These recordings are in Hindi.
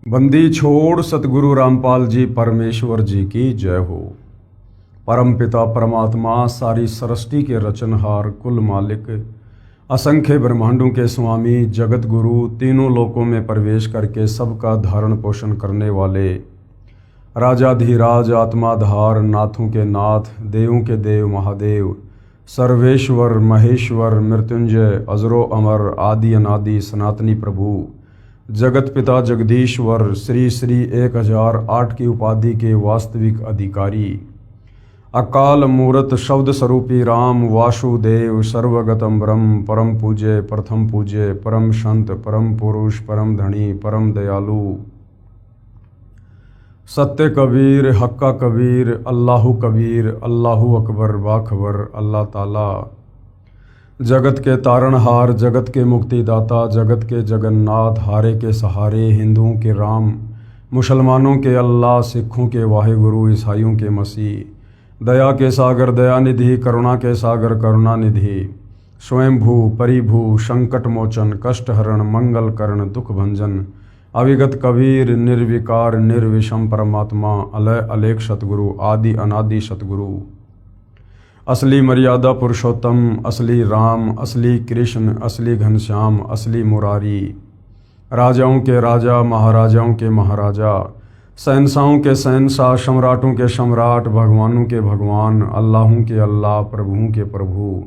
बंदी छोड़ सतगुरु रामपाल जी परमेश्वर जी की जय हो। परम पिता परमात्मा सारी सृष्टि के रचनहार कुल मालिक असंख्य ब्रह्मांडों के स्वामी जगत गुरु तीनों लोकों में प्रवेश करके सबका धारण पोषण करने वाले राजाधिराज आत्माधार नाथों के नाथ देवों के देव महादेव सर्वेश्वर महेश्वर मृत्युंजय अजरो अमर आदि अनादि सनातनी प्रभु जगत पिता जगदीश्वर श्री श्री 1008 की उपाधि के वास्तविक अधिकारी अकाल मूर्त शब्द स्वरूपी राम वासुदेव सर्वगतम ब्रह्म परम पूज्य प्रथम पूज्य परम संत परम पुरुष परम धनी परम दयालु सत्य कबीर हक्का कबीर अल्लाहु कबीर अल्लाहु अकबर बाखबर अल्लाह ताला जगत के तारणहार जगत के मुक्तिदाता जगत के जगन्नाथ हारे के सहारे हिंदुओं के राम मुसलमानों के अल्लाह सिखों के वाहिगुरु ईसाइयों के मसीह दया के सागर दयानिधि करुणा के सागर करुणानिधि स्वयंभू परिभू संकट मोचन कष्ट हरण मंगल करण दुख भंजन अविगत कबीर निर्विकार निर्विषम परमात्मा अलय अलेख सतगुरु आदि अनादि सतगुरु असली मर्यादा पुरुषोत्तम असली राम असली कृष्ण असली घनश्याम असली मुरारी राजाओं के राजा महाराजाओं के महाराजा शहंशाहों के शहंशाह सम्राटों के सम्राट भगवानों के भगवान अल्लाहों के अल्लाह प्रभुओं के प्रभु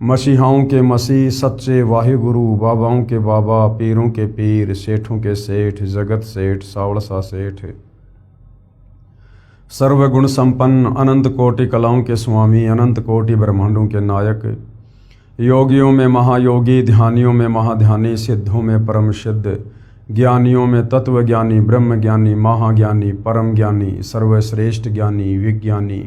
मसीहाओं के मसीह सच्चे वाहिगुरु बाबाओं के बाबा पीरों के पीर सेठों के सेठ जगत सेठ सावड़सा सेठ सर्वगुण संपन्न अनंत कोटि कलाओं के स्वामी अनंत कोटि ब्रह्मांडों के नायक योगियों में महायोगी ध्यानियों में महाध्यानी सिद्धों में परम सिद्ध ज्ञानियों में तत्वज्ञानी ब्रह्म ज्ञानी महाज्ञानी परम ज्ञानी सर्वश्रेष्ठ ज्ञानी विज्ञानी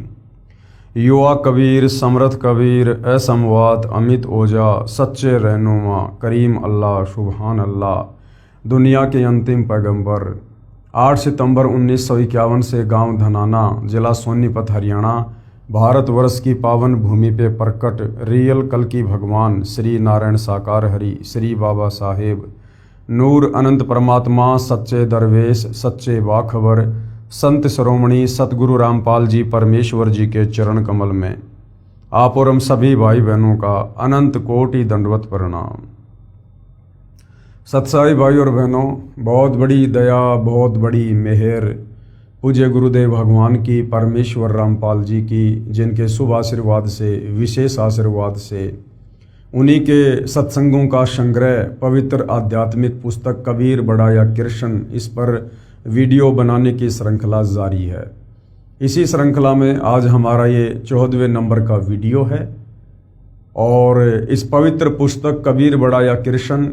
युवा कबीर समर्थ कबीर असमवात अमित ओजा सच्चे रहनुमा करीम अल्लाह सुबहान अल्लाह दुनिया के अंतिम पैगंबर 8 सितंबर 1951 से गांव धनाना जिला सोनीपत हरियाणा भारतवर्ष की पावन भूमि पे प्रकट रियल कल की भगवान श्री नारायण साकार हरि श्री बाबा साहेब नूर अनंत परमात्मा सच्चे दरवेश सच्चे बाखबर संत शिरोमणि सतगुरु रामपाल जी परमेश्वर जी के चरण कमल में आप और हम सभी भाई बहनों का अनंत कोटि दंडवत प्रणाम। सत्साई भाई और बहनों, बहुत बड़ी दया बहुत बड़ी मेहर पूज्य गुरुदेव भगवान की परमेश्वर रामपाल जी की जिनके शुभ आशीर्वाद से विशेष आशीर्वाद से उन्हीं के सत्संगों का संग्रह पवित्र आध्यात्मिक पुस्तक कबीर बड़ा या कृष्ण इस पर वीडियो बनाने की श्रृंखला जारी है। इसी श्रृंखला में आज हमारा ये 14वें नंबर का वीडियो है और इस पवित्र पुस्तक कबीर बड़ा या कृष्ण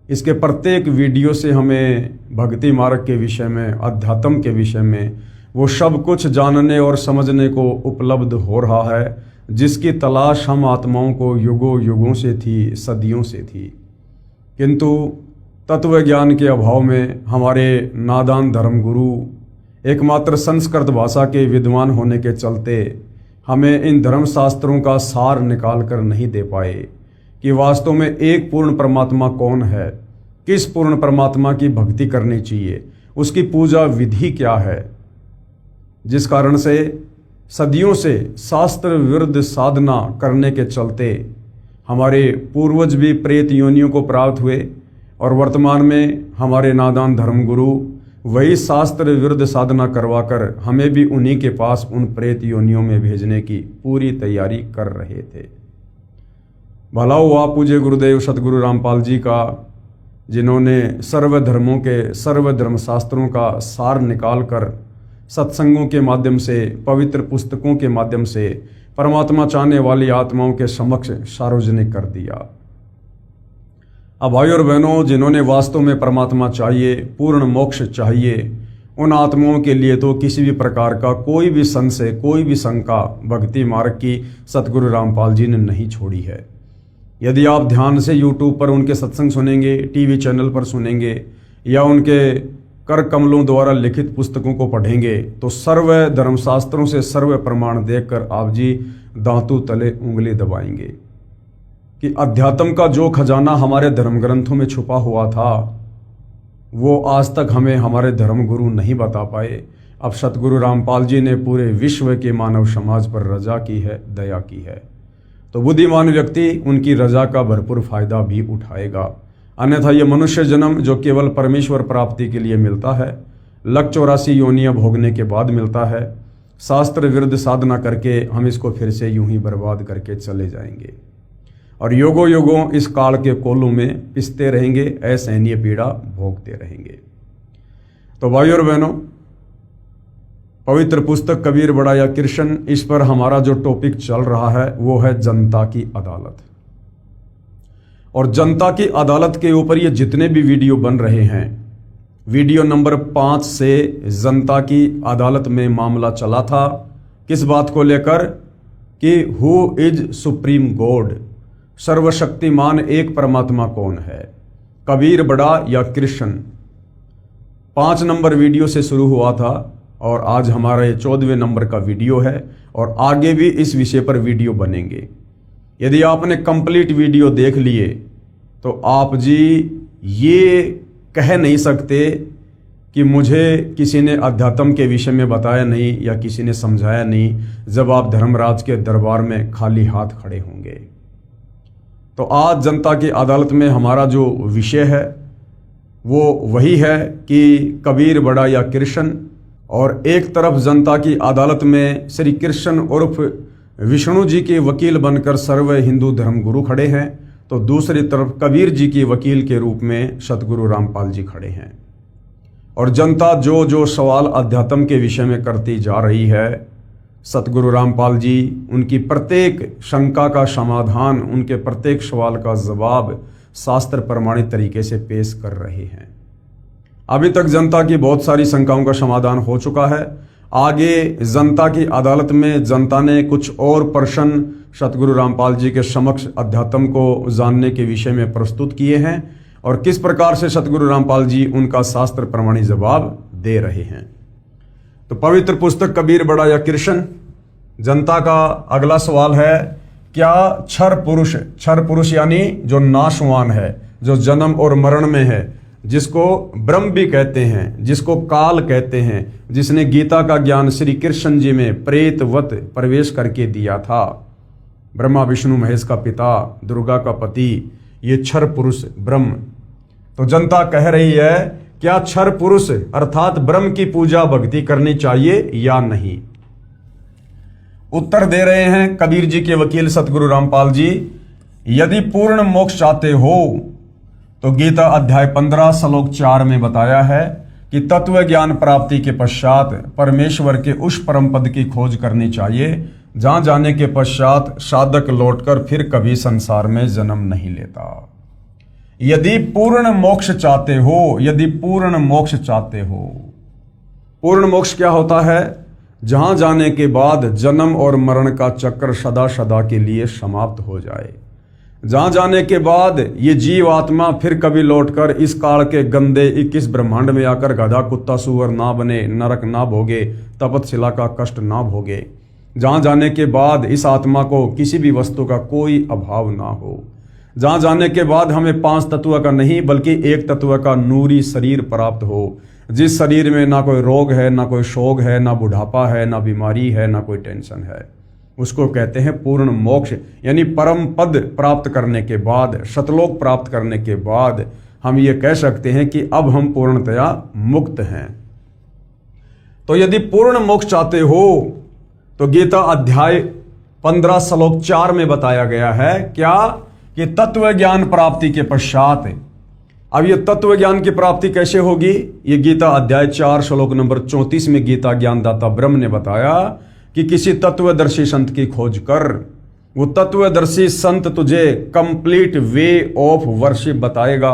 इसके प्रत्येक वीडियो से हमें भक्ति मार्ग के विषय में अध्यात्म के विषय में वो सब कुछ जानने और समझने को उपलब्ध हो रहा है जिसकी तलाश हम आत्माओं को युगों युगों से थी सदियों से थी, किंतु तत्व ज्ञान के अभाव में हमारे नादान धर्मगुरु एकमात्र संस्कृत भाषा के विद्वान होने के चलते हमें इन धर्मशास्त्रों का सार निकाल कर नहीं दे पाए कि वास्तव में एक पूर्ण परमात्मा कौन है, किस पूर्ण परमात्मा की भक्ति करनी चाहिए, उसकी पूजा विधि क्या है, जिस कारण से सदियों से शास्त्र विरुद्ध साधना करने के चलते हमारे पूर्वज भी प्रेत योनियों को प्राप्त हुए और वर्तमान में हमारे नादान धर्मगुरु वही शास्त्र विरुद्ध साधना करवाकर हमें भी उन्हीं के पास उन प्रेत योनियों में भेजने की पूरी तैयारी कर रहे थे। भला हुआ पूज्य गुरुदेव सतगुरु रामपाल जी का जिन्होंने सर्वधर्मों के सर्वधर्म शास्त्रों का सार निकाल कर सत्संगों के माध्यम से पवित्र पुस्तकों के माध्यम से परमात्मा चाहने वाली आत्माओं के समक्ष सार्वजनिक कर दिया। अब भाई और बहनों, जिन्होंने वास्तव में परमात्मा चाहिए पूर्ण मोक्ष चाहिए उन आत्माओं के लिए तो किसी भी प्रकार का कोई भी संशय कोई भी शंका भक्ति मार्ग की सतगुरु रामपाल जी ने नहीं छोड़ी है। यदि आप ध्यान से YouTube पर उनके सत्संग सुनेंगे, टीवी चैनल पर सुनेंगे या उनके कर कमलों द्वारा लिखित पुस्तकों को पढ़ेंगे तो सर्व धर्मशास्त्रों से सर्व प्रमाण देखकर आप जी दांतों तले उंगली दबाएंगे कि अध्यात्म का जो खजाना हमारे धर्म ग्रंथों में छुपा हुआ था वो आज तक हमें हमारे धर्म गुरु नहीं बता पाए। अब सतगुरु रामपाल जी ने पूरे विश्व के मानव समाज पर रजा की है, दया की है। तो बुद्धिमान व्यक्ति उनकी रजा का भरपूर फायदा भी उठाएगा। अन्यथा ये मनुष्य जन्म जो केवल परमेश्वर प्राप्ति के लिए मिलता है, 184 योनियां भोगने के बाद मिलता है, शास्त्र विरुद्ध साधना करके हम इसको फिर से यूं ही बर्बाद करके चले जाएंगे और योगों योगों इस काल के कोलों में पिसते रहेंगे, असहनीय पीड़ा भोगते रहेंगे। तो भाइयों और बहनों, पवित्र पुस्तक कबीर बड़ा या कृष्ण, इस पर हमारा जो टॉपिक चल रहा है वो है जनता की अदालत। और जनता की अदालत के ऊपर ये जितने भी वीडियो बन रहे हैं, वीडियो नंबर 5 से जनता की अदालत में मामला चला था। किस बात को लेकर कि हु इज सुप्रीम गॉड, सर्वशक्तिमान एक परमात्मा कौन है, कबीर बड़ा या कृष्ण। 5 नंबर वीडियो से शुरू हुआ था और आज हमारा ये 14वें नंबर का वीडियो है और आगे भी इस विषय पर वीडियो बनेंगे। यदि आपने कंप्लीट वीडियो देख लिए तो आप जी ये कह नहीं सकते कि मुझे किसी ने अध्यात्म के विषय में बताया नहीं या किसी ने समझाया नहीं, जब आप धर्मराज के दरबार में खाली हाथ खड़े होंगे। तो आज जनता की अदालत में हमारा जो विषय है वो वही है कि कबीर बड़ा या कृष्ण। और एक तरफ जनता की अदालत में श्री कृष्ण उर्फ विष्णु जी के वकील बनकर सर्व हिंदू धर्म गुरु खड़े हैं, तो दूसरी तरफ कबीर जी के वकील के रूप में सतगुरु रामपाल जी खड़े हैं। और जनता जो जो सवाल अध्यात्म के विषय में करती जा रही है, सतगुरु रामपाल जी उनकी प्रत्येक शंका का समाधान, उनके प्रत्येक सवाल का जवाब शास्त्र प्रमाणित तरीके से पेश कर रहे हैं। अभी तक जनता की बहुत सारी शंकाओं का समाधान हो चुका है। आगे जनता की अदालत में जनता ने कुछ और प्रश्न सतगुरु रामपाल जी के समक्ष अध्यात्म को जानने के विषय में प्रस्तुत किए हैं और किस प्रकार से सतगुरु रामपाल जी उनका शास्त्र प्रमाणित जवाब दे रहे हैं। तो पवित्र पुस्तक कबीर बड़ा या कृष्ण, जनता का अगला सवाल है, क्या क्षर पुरुष यानी जो नाशवान है, जो जन्म और मरण में है, जिसको ब्रह्म भी कहते हैं, जिसको काल कहते हैं, जिसने गीता का ज्ञान श्री कृष्ण जी में प्रेतवत प्रवेश करके दिया था, ब्रह्मा विष्णु महेश का पिता, दुर्गा का पति, ये क्षर पुरुष ब्रह्म। तो जनता कह रही है, क्या क्षर पुरुष अर्थात ब्रह्म की पूजा भक्ति करनी चाहिए या नहीं? उत्तर दे रहे हैं कबीर जी के वकील सतगुरु रामपाल जी, यदि पूर्ण मोक्ष चाहते हो तो गीता अध्याय 15 श्लोक 4 में बताया है कि तत्व ज्ञान प्राप्ति के पश्चात परमेश्वर के उस परम पद की खोज करनी चाहिए जहां जाने के पश्चात साधक लौटकर फिर कभी संसार में जन्म नहीं लेता। यदि पूर्ण मोक्ष चाहते हो, यदि पूर्ण मोक्ष चाहते हो, पूर्ण मोक्ष क्या होता है? जहां जाने के बाद जन्म और मरण का चक्र सदा सदा के लिए समाप्त हो जाए, जहां जाने के बाद ये जीव आत्मा फिर कभी लौटकर इस काल के गंदे 21 ब्रह्मांड में आकर गधा कुत्ता सुअर ना बने, नरक ना भोगे, तपतशिला का कष्ट ना भोगे, जहां जाने के बाद इस आत्मा को किसी भी वस्तु का कोई अभाव ना हो, जहां जाने के बाद हमें 5 तत्व का नहीं बल्कि एक तत्व का नूरी शरीर प्राप्त हो, जिस शरीर में ना कोई रोग है, ना कोई शोक है, ना बुढ़ापा है, ना बीमारी है, ना कोई टेंशन है, उसको कहते हैं पूर्ण मोक्ष। यानी परम पद प्राप्त करने के बाद, सतलोक प्राप्त करने के बाद हम ये कह सकते हैं कि अब हम पूर्णतया मुक्त हैं। तो यदि पूर्ण मोक्ष चाहते हो तो गीता अध्याय 15 श्लोक 4 में बताया गया है क्या कि तत्व ज्ञान प्राप्ति के पश्चात। अब ये तत्व ज्ञान की प्राप्ति कैसे होगी? ये गीता अध्याय 4 श्लोक नंबर 34 में गीता ज्ञानदाता ब्रह्म ने बताया कि किसी तत्वदर्शी संत की खोज कर। वो तत्वदर्शी संत तुझे कंप्लीट वे ऑफ वर्शिप बताएगा,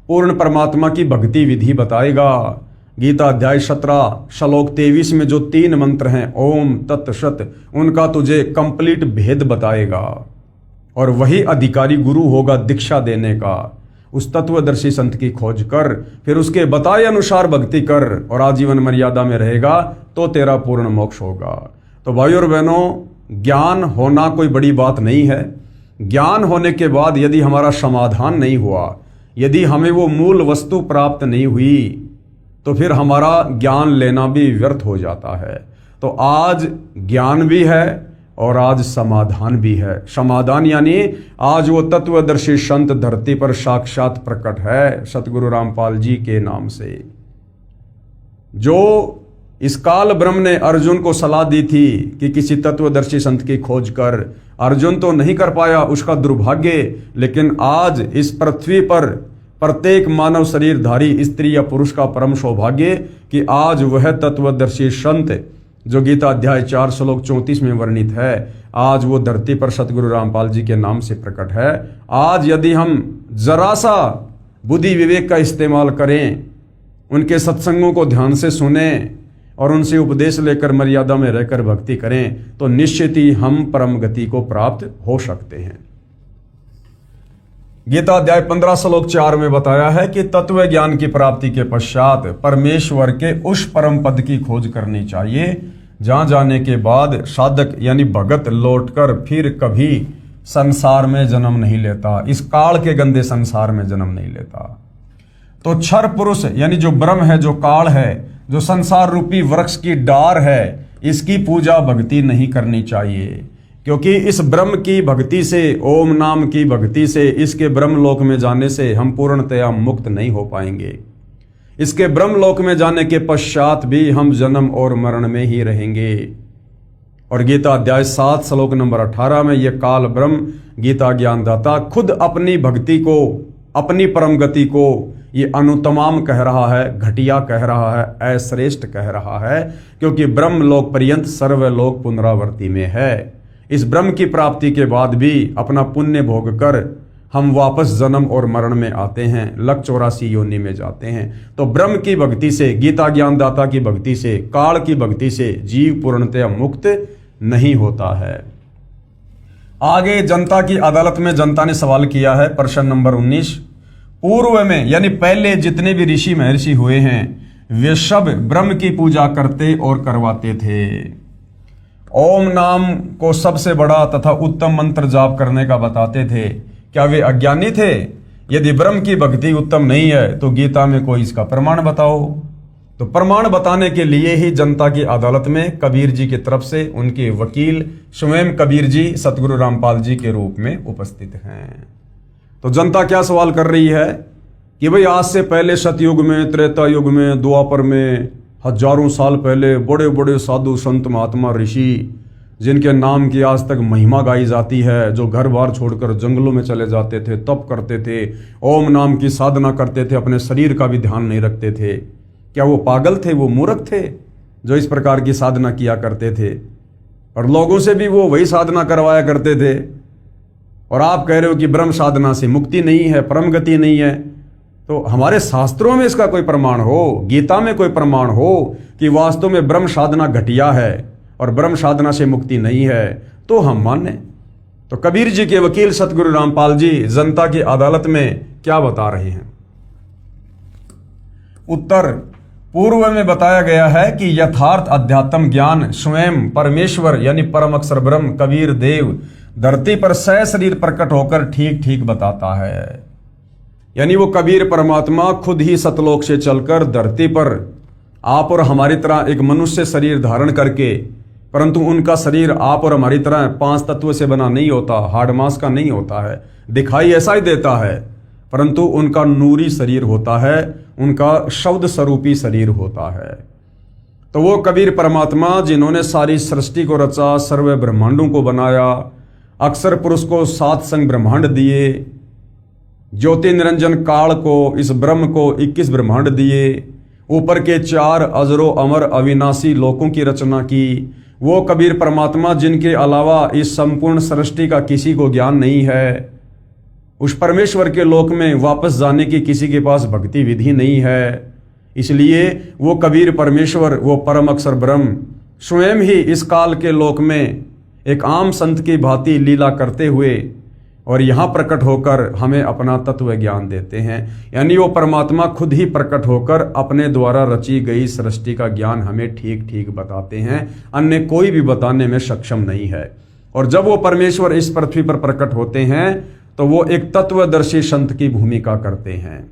पूर्ण परमात्मा की भक्ति विधि बताएगा। गीता अध्याय 17 श्लोक 23 में जो 3 मंत्र हैं ओम तत्सत, उनका तुझे कंप्लीट भेद बताएगा और वही अधिकारी गुरु होगा दीक्षा देने का। उस तत्वदर्शी संत की खोज कर, फिर उसके बताए अनुसार भक्ति कर और आजीवन मर्यादा में रहेगा तो तेरा पूर्ण मोक्ष होगा। तो भाइयों और बहनों, ज्ञान होना कोई बड़ी बात नहीं है। ज्ञान होने के बाद यदि हमारा समाधान नहीं हुआ, यदि हमें वो मूल वस्तु प्राप्त नहीं हुई तो फिर हमारा ज्ञान लेना भी व्यर्थ हो जाता है। तो आज ज्ञान भी है और आज समाधान भी है। समाधान यानी आज वो तत्वदर्शी संत धरती पर साक्षात प्रकट है सतगुरु रामपाल जी के नाम से। जो इस काल ब्रह्म ने अर्जुन को सलाह दी थी कि किसी तत्वदर्शी संत की खोज कर, अर्जुन तो नहीं कर पाया, उसका दुर्भाग्य। लेकिन आज इस पृथ्वी पर प्रत्येक मानव शरीरधारी स्त्री या पुरुष का परम सौभाग्य कि आज वह तत्वदर्शी संत जो गीता अध्याय 4 श्लोक 34 में वर्णित है, आज वो धरती पर सतगुरु रामपाल जी के नाम से प्रकट है। आज यदि हम जरा सा बुद्धि विवेक का इस्तेमाल करें, उनके सत्संगों को ध्यान से सुने और उनसे उपदेश लेकर मर्यादा में रहकर भक्ति करें तो निश्चित ही हम परम गति को प्राप्त हो सकते हैं। गीता अध्याय 15 श्लोक 4 में बताया है कि तत्व ज्ञान की प्राप्ति के पश्चात परमेश्वर के उस परम पद की खोज करनी चाहिए जहां जाने के बाद साधक यानी भगत लौटकर फिर कभी संसार में जन्म नहीं लेता, इस काल के गंदे संसार में जन्म नहीं लेता। तो क्षर पुरुष यानी जो ब्रह्म है, जो काल है, जो संसार रूपी वृक्ष की डार है, इसकी पूजा भक्ति नहीं करनी चाहिए, क्योंकि इस ब्रह्म की भक्ति से, ओम नाम की भक्ति से, इसके ब्रह्मलोक में जाने से हम पूर्णतया मुक्त नहीं हो पाएंगे। इसके ब्रह्मलोक में जाने के पश्चात भी हम जन्म और मरण में ही रहेंगे। और गीता अध्याय 7 श्लोक नंबर 18 में यह काल ब्रह्म गीता ज्ञानदाता खुद अपनी भक्ति को, अपनी परम गति को ये अनुतमाम कह रहा है, घटिया कह रहा है, अश्रेष्ठ कह रहा है, क्योंकि ब्रह्मलोक पर्यंत सर्वलोक पुनरावर्ती में है। इस ब्रह्म की प्राप्ति के बाद भी अपना पुण्य भोग कर हम वापस जन्म और मरण में आते हैं, लक 84 योनि में जाते हैं। तो ब्रह्म की भक्ति से, गीता ज्ञानदाता की भक्ति से, काल की भक्ति से जीव पूर्णतया मुक्त नहीं होता है। आगे जनता की अदालत में जनता ने सवाल किया है, प्रश्न नंबर 19। पूर्व में यानी पहले जितने भी ऋषि महर्षि हुए हैं वे सब ब्रह्म की पूजा करते और करवाते थे। ओम नाम को सबसे बड़ा तथा उत्तम मंत्र जाप करने का बताते थे। क्या वे अज्ञानी थे? यदि ब्रह्म की भक्ति उत्तम नहीं है तो गीता में कोई इसका प्रमाण बताओ। तो प्रमाण बताने के लिए ही जनता की अदालत में कबीर जी की तरफ से उनके वकील स्वयं कबीर जी सतगुरु रामपाल जी के रूप में उपस्थित हैं। तो जनता क्या सवाल कर रही है कि भाई आज से पहले सतयुग में, त्रेता युग में, द्वापर में, हजारों साल पहले बड़े बड़े साधु संत महात्मा ऋषि जिनके नाम की आज तक महिमा गाई जाती है, जो घर बार छोड़कर जंगलों में चले जाते थे, तप करते थे, ओम नाम की साधना करते थे, अपने शरीर का भी ध्यान नहीं रखते थे, क्या वो पागल थे, वो मूर्ख थे जो इस प्रकार की साधना किया करते थे? और लोगों से भी वो वही साधना करवाया करते थे। और आप कह रहे हो कि ब्रह्म साधना से मुक्ति नहीं है, परम गति नहीं है। तो हमारे शास्त्रों में इसका कोई प्रमाण हो, गीता में कोई प्रमाण हो कि वास्तव में ब्रह्म साधना घटिया है और ब्रह्म साधना से मुक्ति नहीं है, तो हम माने। तो कबीर जी के वकील सतगुरु रामपाल जी जनता की अदालत में क्या बता रहे हैं? उत्तर पूर्व में बताया गया है कि यथार्थ अध्यात्म ज्ञान स्वयं परमेश्वर यानी परम अक्षर ब्रह्म कबीर देव धरती पर सशरीर प्रकट होकर ठीक ठीक बताता है। यानी वो कबीर परमात्मा खुद ही सतलोक से चलकर धरती पर आप और हमारी तरह एक मनुष्य शरीर धारण करके, परंतु उनका शरीर आप और हमारी तरह 5 तत्व से बना नहीं होता, हाड़ मांस का नहीं होता है, दिखाई ऐसा ही देता है, परंतु उनका नूरी शरीर होता है, उनका शब्द स्वरूपी शरीर होता है। तो वो कबीर परमात्मा जिन्होंने सारी सृष्टि को रचा, सर्व ब्रह्मांडों को बनाया, अक्षर पुरुष को 7 संग ब्रह्मांड दिए, ज्योति निरंजन काल को, इस ब्रह्म को 21 ब्रह्मांड दिए, ऊपर के 4 अजरो अमर अविनाशी लोकों की रचना की, वो कबीर परमात्मा जिनके अलावा इस संपूर्ण सृष्टि का किसी को ज्ञान नहीं है, उस परमेश्वर के लोक में वापस जाने की किसी के पास भक्ति विधि नहीं है, इसलिए वो कबीर परमेश्वर, वो परम अक्षर ब्रह्म स्वयं ही इस काल के लोक में एक आम संत की भांति लीला करते हुए और यहाँ प्रकट होकर हमें अपना तत्व ज्ञान देते हैं। यानी वो परमात्मा खुद ही प्रकट होकर अपने द्वारा रची गई सृष्टि का ज्ञान हमें ठीक ठीक बताते हैं, अन्य कोई भी बताने में सक्षम नहीं है। और जब वो परमेश्वर इस पृथ्वी पर प्रकट होते हैं तो वो एक तत्वदर्शी संत की भूमिका करते हैं,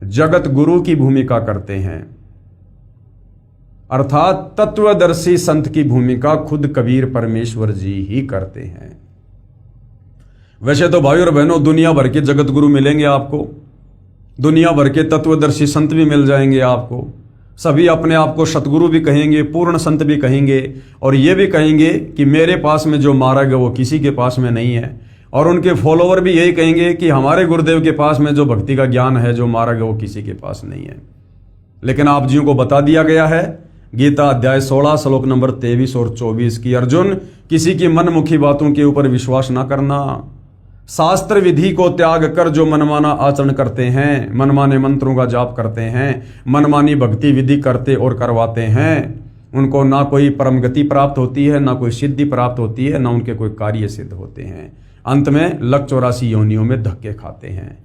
जगत गुरु की भूमिका करते हैं। अर्थात तत्वदर्शी संत की भूमिका खुद कबीर परमेश्वर जी ही करते हैं। वैसे तो भाई और बहनों, दुनिया भर के जगत गुरु मिलेंगे आपको, दुनिया भर के तत्वदर्शी संत भी मिल जाएंगे आपको। सभी अपने आप को सतगुरु भी कहेंगे, पूर्ण संत भी कहेंगे, और ये भी कहेंगे कि मेरे पास में जो मार्ग है वो किसी के पास में नहीं है। और उनके फॉलोवर भी यही कहेंगे कि हमारे गुरुदेव के पास में जो भक्ति का ज्ञान है, जो मार्ग है, वो किसी के पास नहीं है। लेकिन आप जी को बता दिया गया है गीता अध्याय 16 श्लोक नंबर 23 और 24 की, अर्जुन किसी की मनमुखी बातों के ऊपर विश्वास ना करना। शास्त्र विधि को त्याग कर जो मनमाना आचरण करते हैं, मनमाने मंत्रों का जाप करते हैं, मनमानी भक्ति विधि करते और करवाते हैं, उनको ना कोई परम गति प्राप्त होती है, ना कोई सिद्धि प्राप्त होती है, ना उनके कोई कार्य सिद्ध होते हैं। अंत में लक 84 योनियों में धक्के खाते हैं।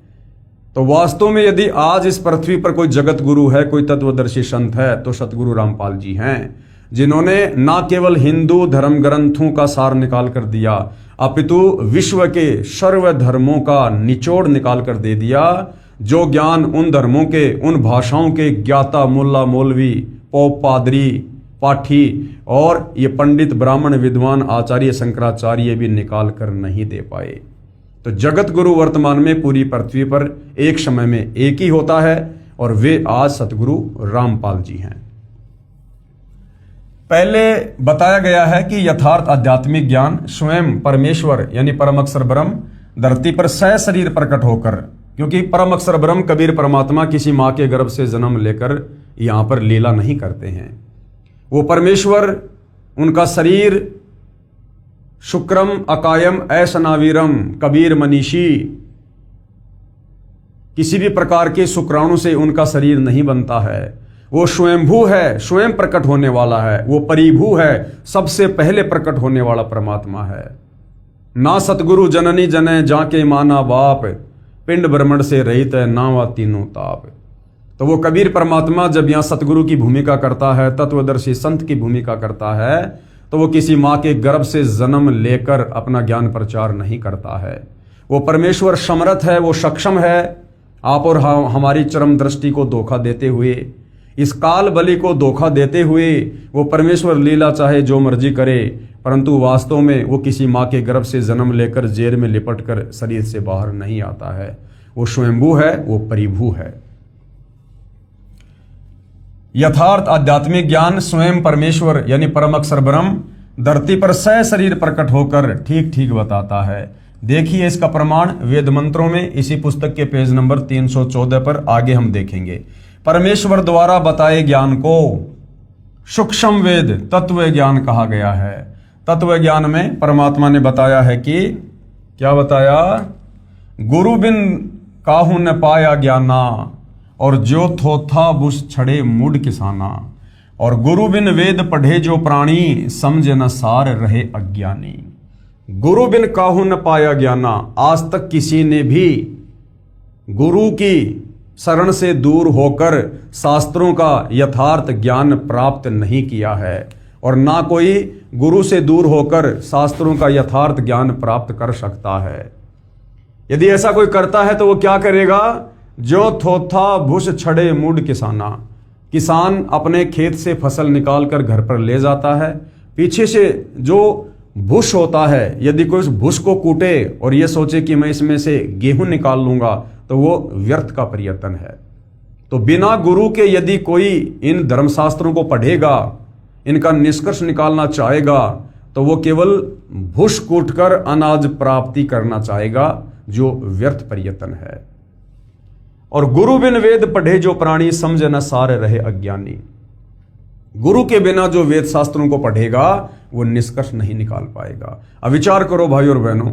तो वास्तव में यदि आज इस पृथ्वी पर कोई जगत गुरु है, कोई तत्वदर्शी संत है, तो सतगुरु रामपाल जी हैं, जिन्होंने ना केवल हिंदू धर्म ग्रंथों का सार निकाल कर दिया, अपितु विश्व के सर्व धर्मों का निचोड़ निकाल कर दे दिया। जो ज्ञान उन धर्मों के, उन भाषाओं के ज्ञाता मुल्ला मौलवी, पोप पादरी, पाठी और ये पंडित ब्राह्मण विद्वान आचार्य शंकराचार्य भी निकाल कर नहीं दे पाए। तो जगत गुरु वर्तमान में पूरी पृथ्वी पर एक समय में एक ही होता है, और वे आज सतगुरु रामपाल जी हैं। पहले बताया गया है कि यथार्थ आध्यात्मिक ज्ञान स्वयं परमेश्वर यानी परम अक्षर ब्रह्म धरती पर सशरीर प्रकट होकर, क्योंकि परम अक्षर ब्रह्म कबीर परमात्मा किसी मां के गर्भ से जन्म लेकर यहां पर लीला नहीं करते हैं। वो परमेश्वर, उनका शरीर शुक्रम अकायम ऐसनावीरम कबीर मनीषी, किसी भी प्रकार के शुक्राणु से उनका शरीर नहीं बनता है। वो स्वयंभू है, स्वयं प्रकट होने वाला है, वो परिभू है, सबसे पहले प्रकट होने वाला परमात्मा है। ना सतगुरु जननी जने जाके माना बाप, पिंड ब्रह्मंड से रहित है नावा तीनों ताप। तो वो कबीर परमात्मा जब यहां सतगुरु की भूमिका करता है, तत्वदर्शी संत की भूमिका करता है, तो वो किसी मां के गर्भ से जन्म लेकर अपना ज्ञान प्रचार नहीं करता है। वो परमेश्वर समर्थ है, वो सक्षम है। आप और हमारी चरम दृष्टि को धोखा देते हुए, इस काल बलि को धोखा देते हुए वो परमेश्वर लीला चाहे जो मर्जी करे, परंतु वास्तव में वो किसी मां के गर्भ से जन्म लेकर जेल में लिपट कर शरीर से बाहर नहीं आता है। वो स्वयंभू है, वो परिभू है। यथार्थ आध्यात्मिक ज्ञान स्वयं परमेश्वर यानी परम अक्षर ब्रह्म धरती पर सशरीर प्रकट होकर ठीक ठीक बताता है। देखिए इसका प्रमाण वेद मंत्रों में, इसी पुस्तक के पेज नंबर 314 पर आगे हम देखेंगे। परमेश्वर द्वारा बताए ज्ञान को सूक्ष्म वेद तत्व ज्ञान कहा गया है। तत्व ज्ञान में परमात्मा ने बताया है कि क्या बताया, गुरु बिन काहू न पाया ज्ञाना, और जो थोथा बुस छड़े मुड किसाना, और गुरु बिन वेद पढ़े जो प्राणी, समझे न सार रहे अज्ञानी। गुरु बिन काहू न पाया ज्ञाना, आज तक किसी ने भी गुरु की शरण से दूर होकर शास्त्रों का यथार्थ ज्ञान प्राप्त नहीं किया है, और ना कोई गुरु से दूर होकर शास्त्रों का यथार्थ ज्ञान प्राप्त कर सकता है। यदि ऐसा कोई करता है तो वो क्या करेगा, जो थोथा भूस छड़े मुड किसाना, किसान अपने खेत से फसल निकाल कर घर पर ले जाता है, पीछे से जो भूस होता है, यदि कोई उस भूस को कूटे और ये सोचे कि मैं इसमें से गेहूं निकाल लूंगा, तो वो व्यर्थ का प्रयत्न है। तो बिना गुरु के यदि कोई इन धर्मशास्त्रों को पढ़ेगा, इनका निष्कर्ष निकालना चाहेगा, तो वो केवल भूस कूटकर अनाज प्राप्ति करना चाहेगा, जो व्यर्थ प्रयत्न है। और गुरु बिन वेद पढ़े जो प्राणी, समझे न सारे रहे अज्ञानी। गुरु के बिना जो वेद शास्त्रों को पढ़ेगा वो निष्कर्ष नहीं निकाल पाएगा। अब विचार करो भाई और बहनों,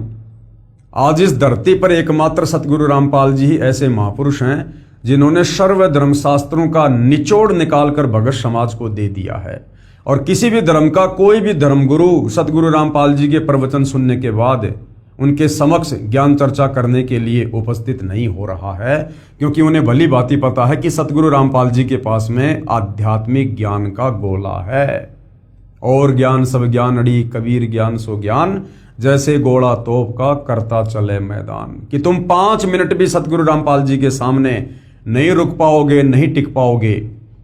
आज इस धरती पर एकमात्र सतगुरु रामपाल जी ही ऐसे महापुरुष हैं जिन्होंने सर्व धर्म शास्त्रों का निचोड़ निकालकर भगत समाज को दे दिया है। और किसी भी धर्म का कोई भी धर्मगुरु सतगुरु रामपाल जी के प्रवचन सुनने के बाद उनके समक्ष ज्ञान चर्चा करने के लिए उपस्थित नहीं हो रहा है, क्योंकि उन्हें भली भांति पता है कि सतगुरु रामपाल जी के पास में आध्यात्मिक ज्ञान का गोला है। और ज्ञान सब ज्ञान अड़ी, कबीर ज्ञान सो ज्ञान, जैसे घोड़ा तोप का करता चले मैदान। कि तुम 5 मिनट भी सतगुरु रामपाल जी के सामने नहीं रुक पाओगे, नहीं टिक पाओगे,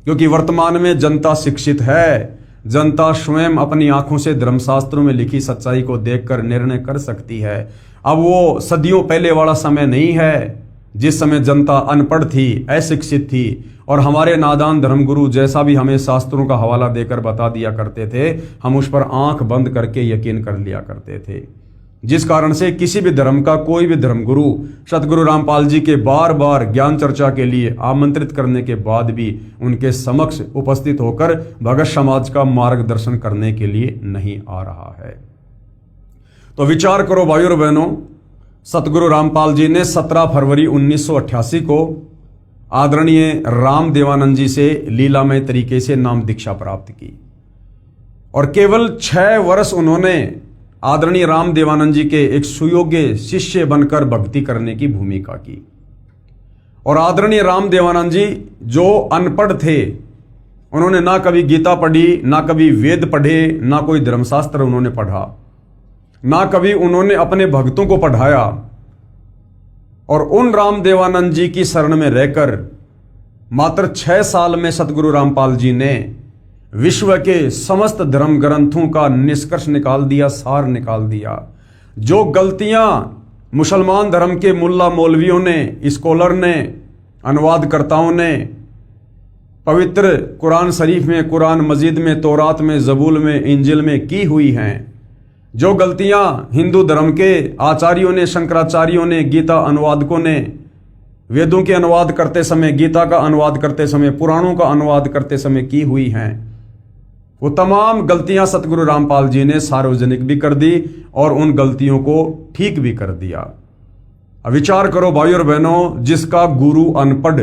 क्योंकि वर्तमान में जनता शिक्षित है। जनता स्वयं अपनी आंखों से धर्मशास्त्रों में लिखी सच्चाई को देखकर निर्णय कर सकती है। अब वो सदियों पहले वाला समय नहीं है जिस समय जनता अनपढ़ थी, अशिक्षित थी, और हमारे नादान धर्मगुरु जैसा भी हमें शास्त्रों का हवाला देकर बता दिया करते थे, हम उस पर आंख बंद करके यकीन कर लिया करते थे। जिस कारण से किसी भी धर्म का कोई भी धर्मगुरु सतगुरु रामपाल जी के बार बार ज्ञान चर्चा के लिए आमंत्रित करने के बाद भी उनके समक्ष उपस्थित होकर भगत समाज का मार्गदर्शन करने के लिए नहीं आ रहा है। तो विचार करो भाइयों और बहनों, सतगुरु रामपाल जी ने 17 फरवरी 1988 को आदरणीय राम देवानंद जी से लीलामय तरीके से नाम दीक्षा प्राप्त की, और केवल 6 वर्ष उन्होंने आदरणीय राम देवानंद जी के एक सुयोग्य शिष्य बनकर भक्ति करने की भूमिका की। और आदरणीय राम देवानंद जी जो अनपढ़ थे, उन्होंने ना कभी गीता पढ़ी, ना कभी वेद पढ़े, ना कोई धर्मशास्त्र उन्होंने पढ़ा, ना कभी उन्होंने अपने भक्तों को पढ़ाया, और उन राम देवानंद जी की शरण में रहकर मात्र 6 साल में सतगुरु रामपाल जी ने विश्व के समस्त धर्म ग्रंथों का निष्कर्ष निकाल दिया, सार निकाल दिया। जो गलतियां मुसलमान धर्म के मुल्ला मौलवियों ने, स्कॉलर ने, अनुवादकर्ताओं ने पवित्र कुरान शरीफ में, कुरान मजीद में, तौरात में, जबूल में, इंजिल में की हुई हैं, जो गलतियां हिंदू धर्म के आचार्यों ने, शंकराचार्यों ने, गीता अनुवादकों ने वेदों के अनुवाद करते समय, गीता का अनुवाद करते समय, पुराणों का अनुवाद करते समय की हुई हैं, वो तमाम गलतियां सतगुरु रामपाल जी ने सार्वजनिक भी कर दी और उन गलतियों को ठीक भी कर दिया। अब विचार करो भाइयों और बहनों, जिसका गुरु अनपढ़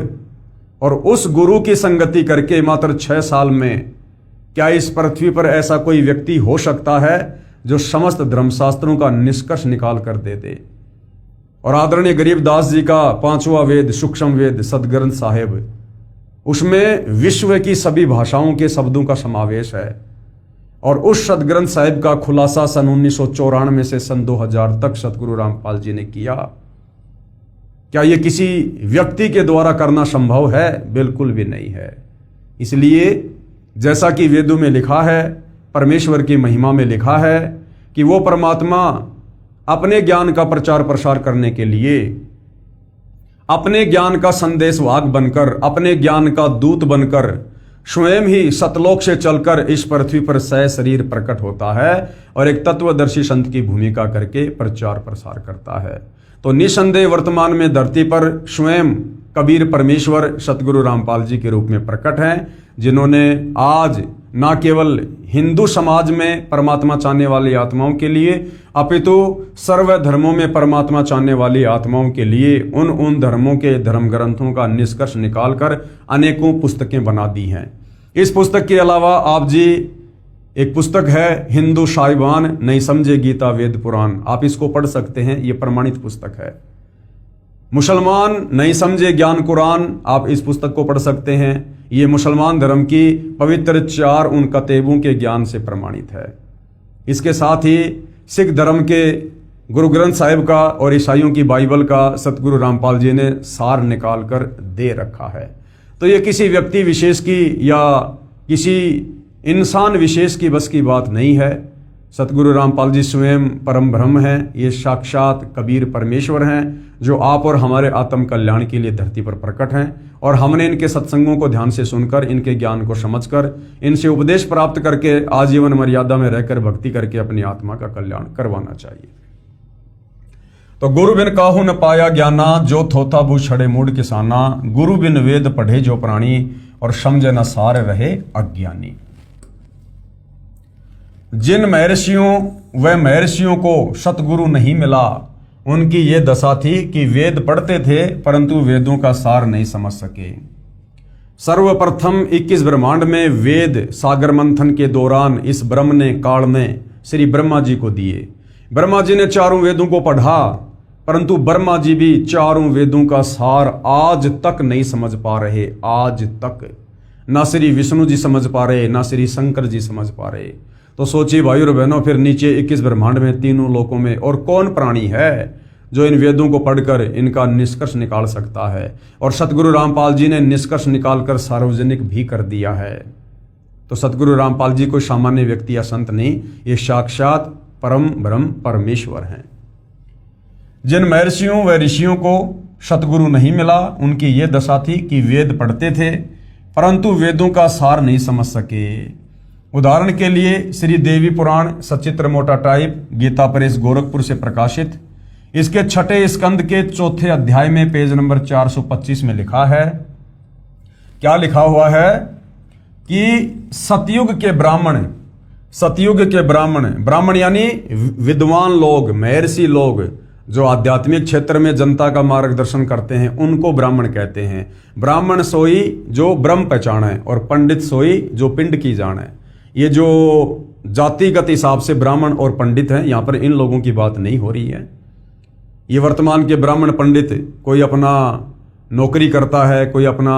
और उस गुरु की संगति करके मात्र 6 साल में, क्या इस पृथ्वी पर ऐसा कोई व्यक्ति हो सकता है जो समस्त धर्मशास्त्रों का निष्कर्ष निकाल कर दे दे? और आदरणीय गरीबदास जी का 5वां वेद, सूक्ष्म वेद, सदग्रंथ साहिब, उसमें विश्व की सभी भाषाओं के शब्दों का समावेश है। और उस सदग्रंथ साहिब का खुलासा सन 1994 से सन 2000 तक सतगुरु रामपाल जी ने किया। क्या यह किसी व्यक्ति के द्वारा करना संभव है? बिल्कुल भी नहीं है। इसलिए जैसा कि वेदों में लिखा है, परमेश्वर की महिमा में लिखा है कि वो परमात्मा अपने ज्ञान का प्रचार प्रसार करने के लिए, अपने ज्ञान का संदेशवाहक बनकर, अपने ज्ञान का दूत बनकर स्वयं ही सतलोक से चलकर इस पृथ्वी पर सशरीर प्रकट होता है और एक तत्वदर्शी संत की भूमिका करके प्रचार प्रसार करता है। तो निसंदेह वर्तमान में धरती पर स्वयं कबीर परमेश्वर सतगुरु रामपाल जी के रूप में प्रकट हैं, जिन्होंने आज न केवल हिंदू समाज में परमात्मा चाहने वाली आत्माओं के लिए, अपितु सर्व धर्मों में परमात्मा चाहने वाली आत्माओं के लिए उन धर्मों के धर्म ग्रंथों का निष्कर्ष निकालकर अनेकों पुस्तकें बना दी हैं। इस पुस्तक के अलावा आप जी एक पुस्तक है हिंदू साहिबान नहीं समझे गीता वेद पुराण, आप इसको पढ़ सकते हैं, ये प्रमाणित पुस्तक है। मुसलमान नहीं समझे ज्ञान कुरान, आप इस पुस्तक को पढ़ सकते हैं। ये मुसलमान धर्म की पवित्र 4 उन कतेबों के ज्ञान से प्रमाणित है। इसके साथ ही सिख धर्म के गुरु ग्रंथ साहिब का और ईसाइयों की बाइबल का सतगुरु रामपाल जी ने सार निकाल कर दे रखा है। तो ये किसी व्यक्ति विशेष की या किसी इंसान विशेष की बस की बात नहीं है। सतगुरु रामपाल जी स्वयं परम ब्रह्म हैं, ये साक्षात कबीर परमेश्वर हैं, जो आप और हमारे आत्म कल्याण के लिए धरती पर प्रकट हैं। और हमने इनके सत्संगों को ध्यान से सुनकर, इनके ज्ञान को समझकर, इनसे उपदेश प्राप्त करके आजीवन मर्यादा में रहकर भक्ति करके अपनी आत्मा का कल्याण करवाना चाहिए। तो गुरु बिन काहू न पाया ज्ञाना, जो थोथा भू छड़े मूड किसाना, गुरु बिन वेद पढ़े जो प्राणी, और समझे न सार रहे अज्ञानी। जिन महर्षियों व महर्षियों को सतगुरु नहीं मिला, उनकी ये दशा थी कि वेद पढ़ते थे परंतु वेदों का सार नहीं समझ सके। सर्वप्रथम 21 ब्रह्मांड में वेद सागर मंथन के दौरान इस ब्रह्म ने काल ने श्री ब्रह्मा जी को दिए। ब्रह्मा जी ने 4 वेदों को पढ़ा, परंतु ब्रह्मा जी भी 4 वेदों का सार आज तक नहीं समझ पा रहे। आज तक ना श्री विष्णु जी समझ पा रहे, ना श्री शंकर जी समझ पा रहे। तो सोचिए भाइयों और बहनों, फिर नीचे 21 ब्रह्मांड में, तीनों लोकों में और कौन प्राणी है जो इन वेदों को पढ़कर इनका निष्कर्ष निकाल सकता है। और सतगुरु रामपाल जी ने निष्कर्ष निकालकर सार्वजनिक भी कर दिया है। तो सतगुरु रामपाल जी कोई सामान्य व्यक्ति या संत नहीं, ये साक्षात परम ब्रह्म परमेश्वर हैं। जिन महर्षियों व ऋषियों को सतगुरु नहीं मिला, उनकी ये दशा थी कि वेद पढ़ते थे परंतु वेदों का सार नहीं समझ सके। उदाहरण के लिए श्री देवी पुराण सचित्र मोटा टाइप, गीता प्रेस गोरखपुर से प्रकाशित, इसके 6ठे स्कंद के 4थे अध्याय में पेज नंबर 425 में लिखा है, क्या लिखा हुआ है कि सतयुग के ब्राह्मण यानी विद्वान लोग, महर्षि लोग जो आध्यात्मिक क्षेत्र में जनता का मार्गदर्शन करते हैं, उनको ब्राह्मण कहते हैं। ब्राह्मण सोई जो ब्रह्म पहचाने और पंडित सोई जो पिंड की जाने। ये जो जातिगत हिसाब से ब्राह्मण और पंडित हैं, यहां पर इन लोगों की बात नहीं हो रही है। ये वर्तमान के ब्राह्मण पंडित, कोई अपना नौकरी करता है, कोई अपना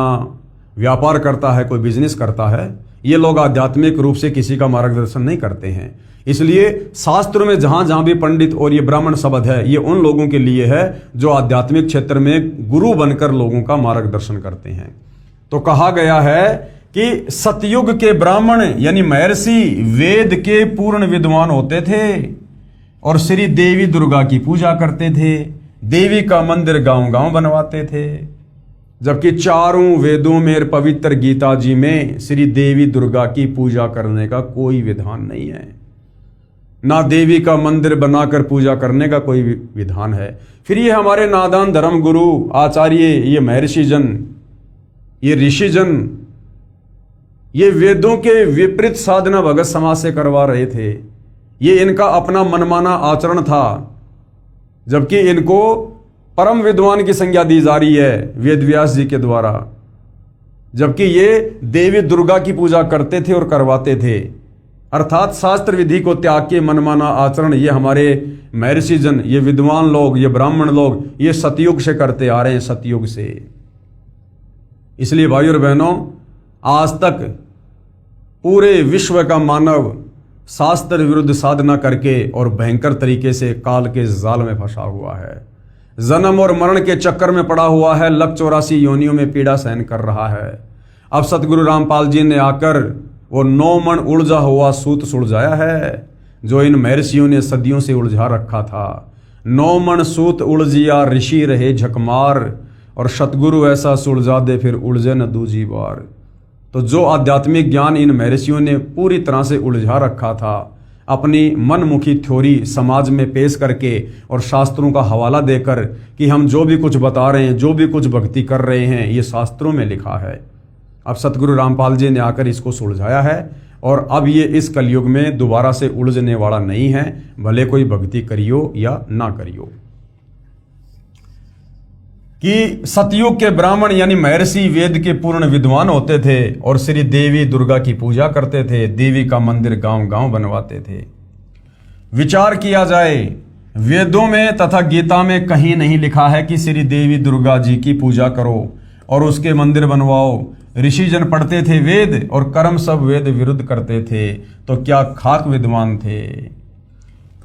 व्यापार करता है, कोई बिजनेस करता है, ये लोग आध्यात्मिक रूप से किसी का मार्गदर्शन नहीं करते हैं। इसलिए शास्त्रों में जहां जहां भी पंडित और ये ब्राह्मण शब्द है, ये उन लोगों के लिए है जो आध्यात्मिक क्षेत्र में गुरु बनकर लोगों का मार्गदर्शन करते हैं। तो कहा गया है कि सतयुग के ब्राह्मण यानी महर्षि वेद के पूर्ण विद्वान होते थे और श्री देवी दुर्गा की पूजा करते थे, देवी का मंदिर गांव गांव बनवाते थे। जबकि चारों वेदों में पवित्र गीता जी में श्री देवी दुर्गा की पूजा करने का कोई विधान नहीं है, ना देवी का मंदिर बनाकर पूजा करने का कोई विधान है। फिर ये हमारे नादान धर्म गुरु आचार्य, ये महर्षि जन, ये ऋषि जन, ये वेदों के विपरीत साधना भगत समाज से करवा रहे थे। ये इनका अपना मनमाना आचरण था, जबकि इनको परम विद्वान की संज्ञा दी जा रही है वेद व्यास जी के द्वारा। जबकि ये देवी दुर्गा की पूजा करते थे और करवाते थे, अर्थात शास्त्र विधि को त्याग के मनमाना आचरण ये हमारे महर्षि जन, ये विद्वान लोग, ये ब्राह्मण लोग, ये सतयुग से करते आ रहे हैं, सतयुग से। इसलिए भाइयों और बहनों, आज तक पूरे विश्व का मानव शास्त्र विरुद्ध साधना करके और भयंकर तरीके से काल के जाल में फंसा हुआ है, जन्म और मरण के चक्कर में पड़ा हुआ है, लक 84 योनियों में पीड़ा सहन कर रहा है। अब सतगुरु रामपाल जी ने आकर वो 9 मन उलझा हुआ सूत सुलझाया है, जो इन महर्षियों ने सदियों से उलझा रखा था। 9 मन सूत उलझिया ऋषि रहे झकमार, और सतगुरु ऐसा सुलझा दे फिर उलझे न दूजी बार। तो जो आध्यात्मिक ज्ञान इन महर्षियों ने पूरी तरह से उलझा रखा था, अपनी मनमुखी थ्योरी समाज में पेश करके और शास्त्रों का हवाला देकर कि हम जो भी कुछ बता रहे हैं, जो भी कुछ भक्ति कर रहे हैं, ये शास्त्रों में लिखा है। अब सतगुरु रामपाल जी ने आकर इसको सुलझाया है, और अब ये इस कलयुग में दोबारा से उलझने वाला नहीं है, भले कोई भक्ति करियो या ना करियो। कि सतयुग के ब्राह्मण यानी महर्षि वेद के पूर्ण विद्वान होते थे और श्री देवी दुर्गा की पूजा करते थे, देवी का मंदिर गांव गांव बनवाते थे। विचार किया जाए, वेदों में तथा गीता में कहीं नहीं लिखा है कि श्री देवी दुर्गा जी की पूजा करो और उसके मंदिर बनवाओ। ऋषिजन पढ़ते थे वेद और कर्म सब वेद विरुद्ध करते थे, तो क्या खाक विद्वान थे।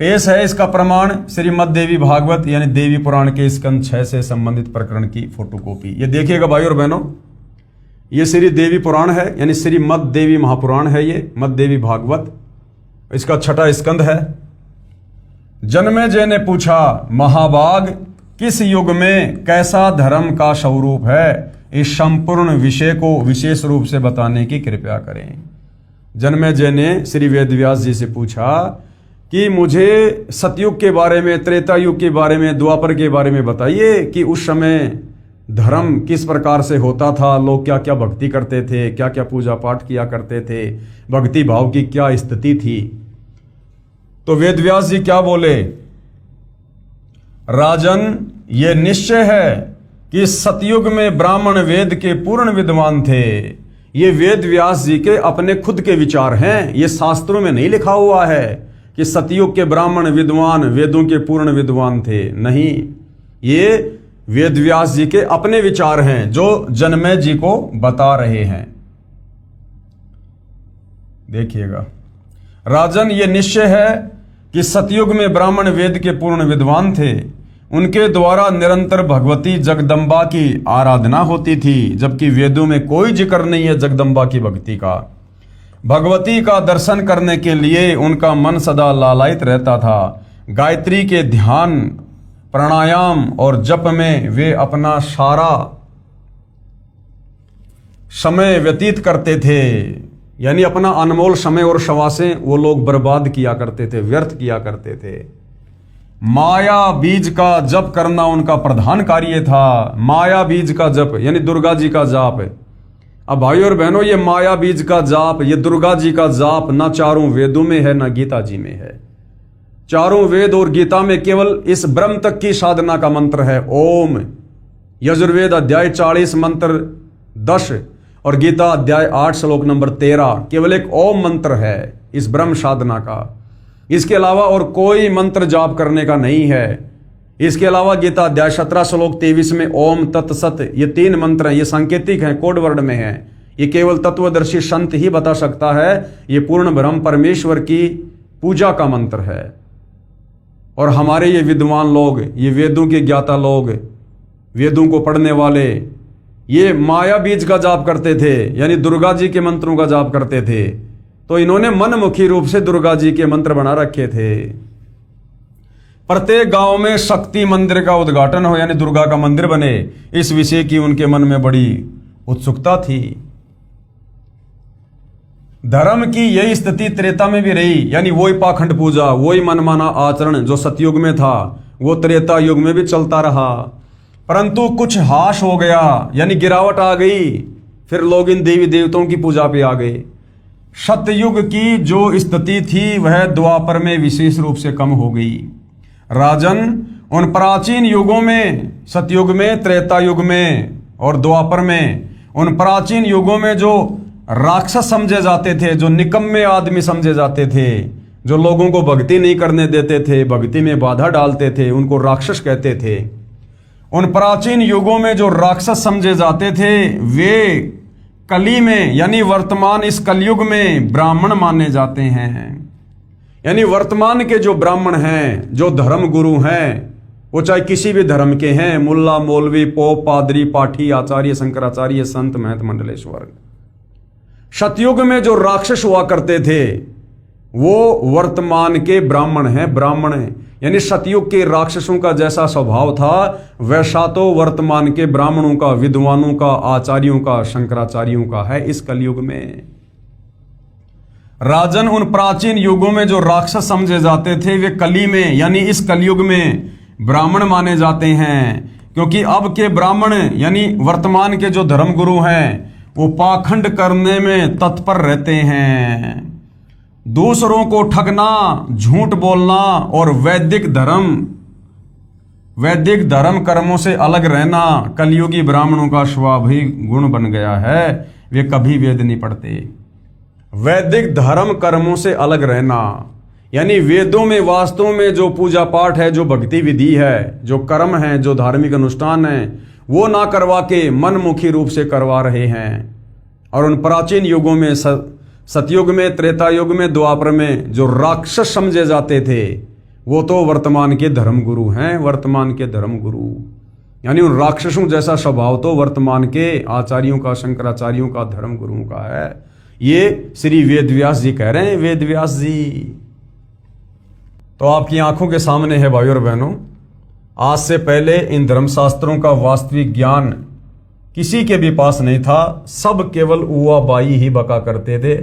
पेश है इसका प्रमाण श्रीमद देवी भागवत यानी देवी पुराण के स्कंद 6 से संबंधित प्रकरण की फोटोकॉपी। ये देखिएगा भाई और बहनों, ये श्री देवी पुराण है यानी श्रीमद देवी महापुराण है, ये मद देवी भागवत, इसका 6ठा स्कंद है। जन्मेजय ने पूछा, महाभाग किस युग में कैसा धर्म का स्वरूप है, इस संपूर्ण विषय को विशेष रूप से बताने की कृपा करें। जन्मेजय ने श्री वेदव्यास जी से पूछा कि मुझे सतयुग के बारे में, त्रेता युग के बारे में, द्वापर के बारे में बताइए कि उस समय धर्म किस प्रकार से होता था, लोग क्या क्या भक्ति करते थे, क्या क्या पूजा पाठ किया करते थे, भक्ति भाव की क्या स्थिति थी। तो वेदव्यास जी क्या बोले, राजन ये निश्चय है कि सतयुग में ब्राह्मण वेद के पूर्ण विद्वान थे। ये वेदव्यास जी के अपने खुद के विचार हैं, ये शास्त्रों में नहीं लिखा हुआ है कि सतयुग के ब्राह्मण विद्वान वेदों के पूर्ण विद्वान थे। नहीं, ये वेदव्यास जी के अपने विचार हैं जो जन्मेजय जी को बता रहे हैं। देखिएगा, राजन, ये निश्चय है कि सतयुग में ब्राह्मण वेद के पूर्ण विद्वान थे। उनके द्वारा निरंतर भगवती जगदम्बा की आराधना होती थी, जबकि वेदों में कोई जिक्र नहीं है जगदम्बा की भक्ति का। भगवती का दर्शन करने के लिए उनका मन सदा लालायित रहता था। गायत्री के ध्यान, प्राणायाम और जप में वे अपना सारा समय व्यतीत करते थे। यानी अपना अनमोल समय और श्वासें वो लोग बर्बाद किया करते थे, व्यर्थ किया करते थे। माया बीज का जप करना उनका प्रधान कार्य था। माया बीज का जप यानी दुर्गा जी का जाप। अब भाइयों और बहनों, ये माया बीज का जाप, ये दुर्गा जी का जाप ना चारों वेदों में है ना गीता जी में है। चारों वेद और गीता में केवल इस ब्रह्म तक की साधना का मंत्र है ओम। यजुर्वेद अध्याय 40 मंत्र 10 और गीता अध्याय 8 श्लोक नंबर 13 केवल एक ओम मंत्र है इस ब्रह्म साधना का। इसके अलावा और कोई मंत्र जाप करने का नहीं है। इसके अलावा गीता अध्याय 17 श्लोक 23 में ओम तत्सत, ये 3 मंत्र हैं। ये सांकेतिक हैं, कोड वर्ड में हैं। ये केवल तत्वदर्शी संत ही बता सकता है। ये पूर्ण ब्रह्म परमेश्वर की पूजा का मंत्र है। और हमारे ये विद्वान लोग, ये वेदों के ज्ञाता लोग, वेदों को पढ़ने वाले, ये माया बीज का जाप करते थे, यानी दुर्गा जी के मंत्रों का जाप करते थे। तो इन्होंने मनमुखी रूप से दुर्गा जी के मंत्र बना रखे थे। प्रत्येक गांव में शक्ति मंदिर का उद्घाटन हो, यानी दुर्गा का मंदिर बने, इस विषय की उनके मन में बड़ी उत्सुकता थी। धर्म की यही स्थिति त्रेता में भी रही, यानी वही पाखंड पूजा, वही मनमाना आचरण जो सतयुग में था वो त्रेता युग में भी चलता रहा। परंतु कुछ हाश हो गया, यानी गिरावट आ गई। फिर लोग इन देवी देवताओं की पूजा पे आ गए। सतयुग की जो स्थिति थी वह द्वापर में विशेष रूप से कम हो गई। राजन, उन प्राचीन युगों में, सतयुग में, त्रेता युग में और द्वापर में, उन प्राचीन युगों में जो राक्षस समझे जाते थे, जो निकम्मे आदमी समझे जाते थे, जो लोगों को भक्ति नहीं करने देते थे, भक्ति में बाधा डालते थे, उनको राक्षस कहते थे। उन प्राचीन युगों में जो राक्षस समझे जाते थे वे कली में, यानी वर्तमान इस कलयुग में ब्राह्मण माने जाते हैं। यानी वर्तमान के जो ब्राह्मण हैं, जो धर्म गुरु हैं, वो चाहे किसी भी धर्म के हैं, मुल्ला, मौलवी, पोप, पादरी, पाठी, आचार्य, शंकराचार्य, संत, महंत, मंडलेश्वर। सतयुग में जो राक्षस हुआ करते थे वो वर्तमान के ब्राह्मण हैं, ब्राह्मण हैं। यानी सतयुग के राक्षसों का जैसा स्वभाव था वैसा तो वर्तमान के ब्राह्मणों का, विद्वानों का, आचार्यों का, शंकराचार्यों का है इस कलयुग में। राजन, उन प्राचीन युगों में जो राक्षस समझे जाते थे वे कली में, यानी इस कलयुग में ब्राह्मण माने जाते हैं। क्योंकि अब के ब्राह्मण यानी वर्तमान के जो धर्मगुरु हैं वो पाखंड करने में तत्पर रहते हैं। दूसरों को ठगना, झूठ बोलना और वैदिक धर्म कर्मों से अलग रहना कलयुगी ब्राह्मणों का स्वाभाविक गुण बन गया है। वे कभी वेद नहीं पढ़ते। वैदिक धर्म कर्मों से अलग रहना यानी वेदों में वास्तव में जो पूजा पाठ है, जो भक्ति विधि है, जो कर्म है, जो धार्मिक अनुष्ठान है, वो ना करवा के मनमुखी रूप से करवा रहे हैं। और उन प्राचीन युगों में, सतयुग में, त्रेता युग में, द्वापर में जो राक्षस समझे जाते थे वो तो वर्तमान के धर्मगुरु हैं। वर्तमान के धर्मगुरु यानी उन राक्षसों जैसा स्वभाव तो वर्तमान के आचार्यों का, शंकराचार्यों का, धर्मगुरुओं का है। ये श्री वेदव्यास जी कह रहे हैं। वेदव्यास जी तो आपकी आंखों के सामने है भाइयों और बहनों। आज से पहले इन धर्मशास्त्रों का वास्तविक ज्ञान किसी के भी पास नहीं था। सब केवल उवा बाई ही बका करते थे।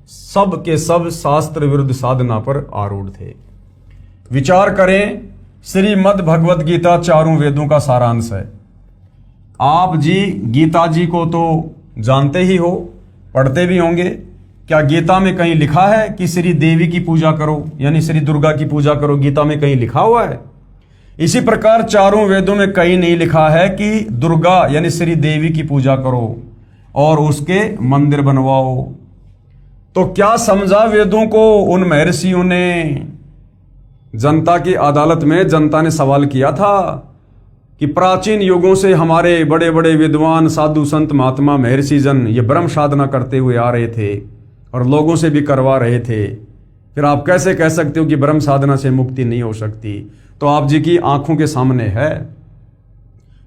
सब के सब शास्त्र विरुद्ध साधना पर आरूढ़ थे। विचार करें, श्रीमद् भगवत गीता चारों वेदों का सारांश है। आप जी गीता जी को तो जानते ही हो, पढ़ते भी होंगे। क्या गीता में कहीं लिखा है कि श्री देवी की पूजा करो, यानी श्री दुर्गा की पूजा करो? गीता में कहीं लिखा हुआ है? इसी प्रकार चारों वेदों में कहीं नहीं लिखा है कि दुर्गा यानी श्री देवी की पूजा करो और उसके मंदिर बनवाओ। तो क्या समझा वेदों को उन महर्षियों ने? जनता की अदालत में जनता ने सवाल किया था कि प्राचीन युगों से हमारे बड़े बड़े विद्वान, साधु, संत, महात्मा, महर्षि जन ये ब्रह्म साधना करते हुए आ रहे थे और लोगों से भी करवा रहे थे। फिर आप कैसे कह सकते हो कि ब्रह्म साधना से मुक्ति नहीं हो सकती? तो आप जी की आंखों के सामने है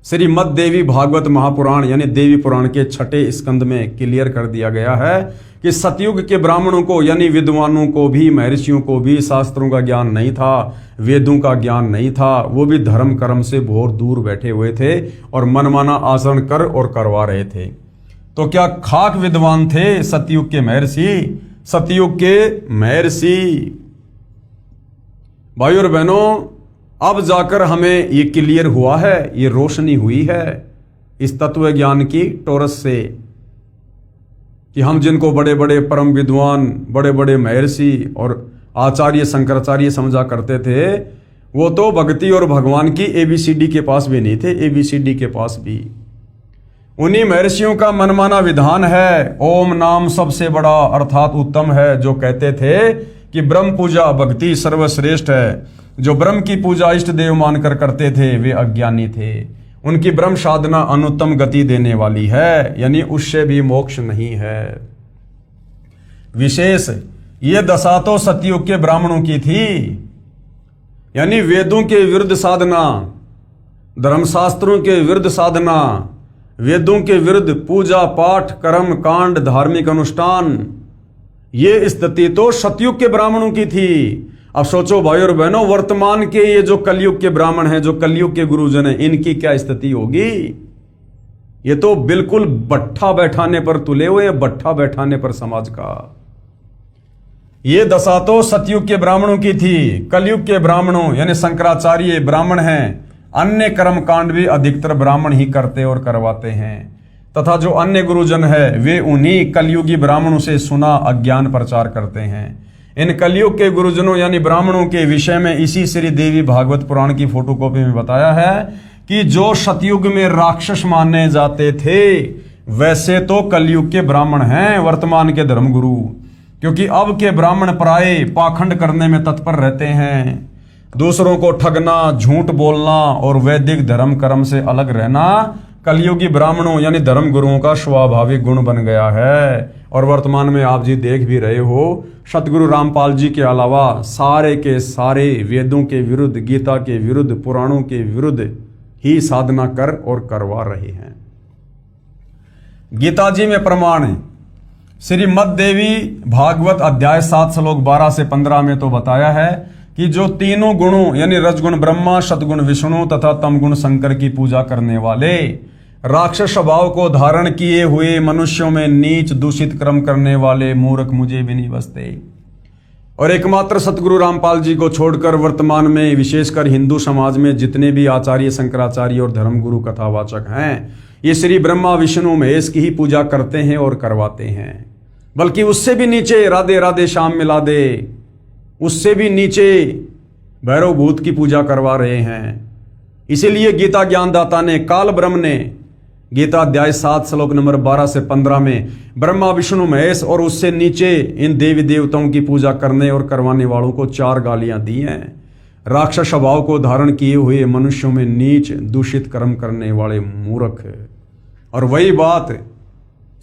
श्रीमद् देवी भागवत महापुराण यानी देवी पुराण के 6ठे स्कंद में क्लियर कर दिया गया है कि सतयुग के ब्राह्मणों को यानी विद्वानों को भी, महर्षियों को भी शास्त्रों का ज्ञान नहीं था, वेदों का ज्ञान नहीं था। वो भी धर्म कर्म से बहुत दूर बैठे हुए थे और मनमाना आचरण कर और करवा रहे थे। तो क्या खाक विद्वान थे सतयुग के महर्षि? सतयुग के महर्षि। भाई और बहनों, अब जाकर हमें ये क्लियर हुआ है, ये रोशनी हुई है इस तत्व ज्ञान की टोरस से कि हम जिनको बड़े बड़े परम विद्वान, बड़े बड़े महर्षि और आचार्य शंकराचार्य समझा करते थे, वो तो भक्ति और भगवान की एबीसीडी के पास भी नहीं थे। एबीसीडी के पास भी उन्हीं महर्षियों का मनमाना विधान है। ओम नाम सबसे बड़ा अर्थात उत्तम है, जो कहते थे कि ब्रह्म पूजा भक्ति सर्वश्रेष्ठ है। जो ब्रह्म की पूजा इष्ट देव मानकर करते थे वे अज्ञानी थे। उनकी ब्रह्म साधना अनुत्तम गति देने वाली है, यानी उससे भी मोक्ष नहीं है। विशेष ये दशा तो सतयुग के ब्राह्मणों की थी, यानी वेदों के विरुद्ध साधना, धर्मशास्त्रों के विरुद्ध साधना, वेदों के विरुद्ध पूजा पाठ कर्म कांड धार्मिक अनुष्ठान, ये स्थिति तो सतयुग के ब्राह्मणों की थी। अब सोचो भाई और बहनों, वर्तमान के ये जो कलयुग के ब्राह्मण हैं, जो कलयुग के गुरुजन हैं, इनकी क्या स्थिति होगी? ये तो बिल्कुल बट्ठा बैठाने पर तुले हुए हैं, बट्ठा बैठाने पर समाज का। ये दशा तो सतयुग के ब्राह्मणों की थी। कलयुग के ब्राह्मणों यानी शंकराचार्य ब्राह्मण हैं, अन्य कर्म कांड भी अधिकतर ब्राह्मण ही करते और करवाते हैं, तथा जो अन्य गुरुजन है वे उन्हीं कलयुगी ब्राह्मणों से सुना अज्ञान प्रचार करते हैं। इन कलयुग के गुरुजनों यानी ब्राह्मणों के विषय में इसी श्री देवी भागवत पुराण की फोटोकॉपी में बताया है कि जो सतयुग में राक्षस माने जाते थे वैसे तो कलयुग के ब्राह्मण हैं वर्तमान के धर्मगुरु, क्योंकि अब के ब्राह्मण प्राय पाखंड करने में तत्पर रहते हैं। दूसरों को ठगना, झूठ बोलना और वैदिक धर्म कर्म से अलग रहना कलयुगी ब्राह्मणों यानी धर्म गुरुओं का स्वाभाविक गुण बन गया है। और वर्तमान में आप जी देख भी रहे हो, सतगुरु रामपाल जी के अलावा सारे के सारे वेदों के विरुद्ध, गीता के विरुद्ध, पुराणों के विरुद्ध ही साधना कर और करवा रहे हैं। गीता जी में प्रमाण है, श्रीमद् देवी भागवत अध्याय 7 श्लोक 12 से 15 में तो बताया है कि जो तीनों गुणों यानी रजगुण ब्रह्मा, सतगुण विष्णु तथा तमगुण शंकर की पूजा करने वाले राक्षस स्वभाव को धारण किए हुए मनुष्यों में नीच दूषित कर्म करने वाले मूर्ख मुझे भी नहीं बसते। और एकमात्र सतगुरु रामपाल जी को छोड़कर वर्तमान में विशेषकर हिंदू समाज में जितने भी आचार्य शंकराचार्य और धर्मगुरु कथावाचक हैं, ये श्री ब्रह्मा विष्णु महेश की ही पूजा करते हैं और करवाते हैं। बल्कि उससे भी नीचे राधे राधे श्याम मिला दे, उससे भी नीचे भैरव भूत की पूजा करवा रहे हैं। इसीलिए गीता ज्ञानदाता ने, काल ब्रह्म ने गीता अध्याय 7 श्लोक नंबर 12 से 15 में ब्रह्मा विष्णु महेश और उससे नीचे इन देवी देवताओं की पूजा करने और करवाने वालों को 4 गालियां दी हैं। राक्षस स्वभाव को धारण किए हुए मनुष्यों में नीच दूषित कर्म करने वाले मूर्ख। और वही बात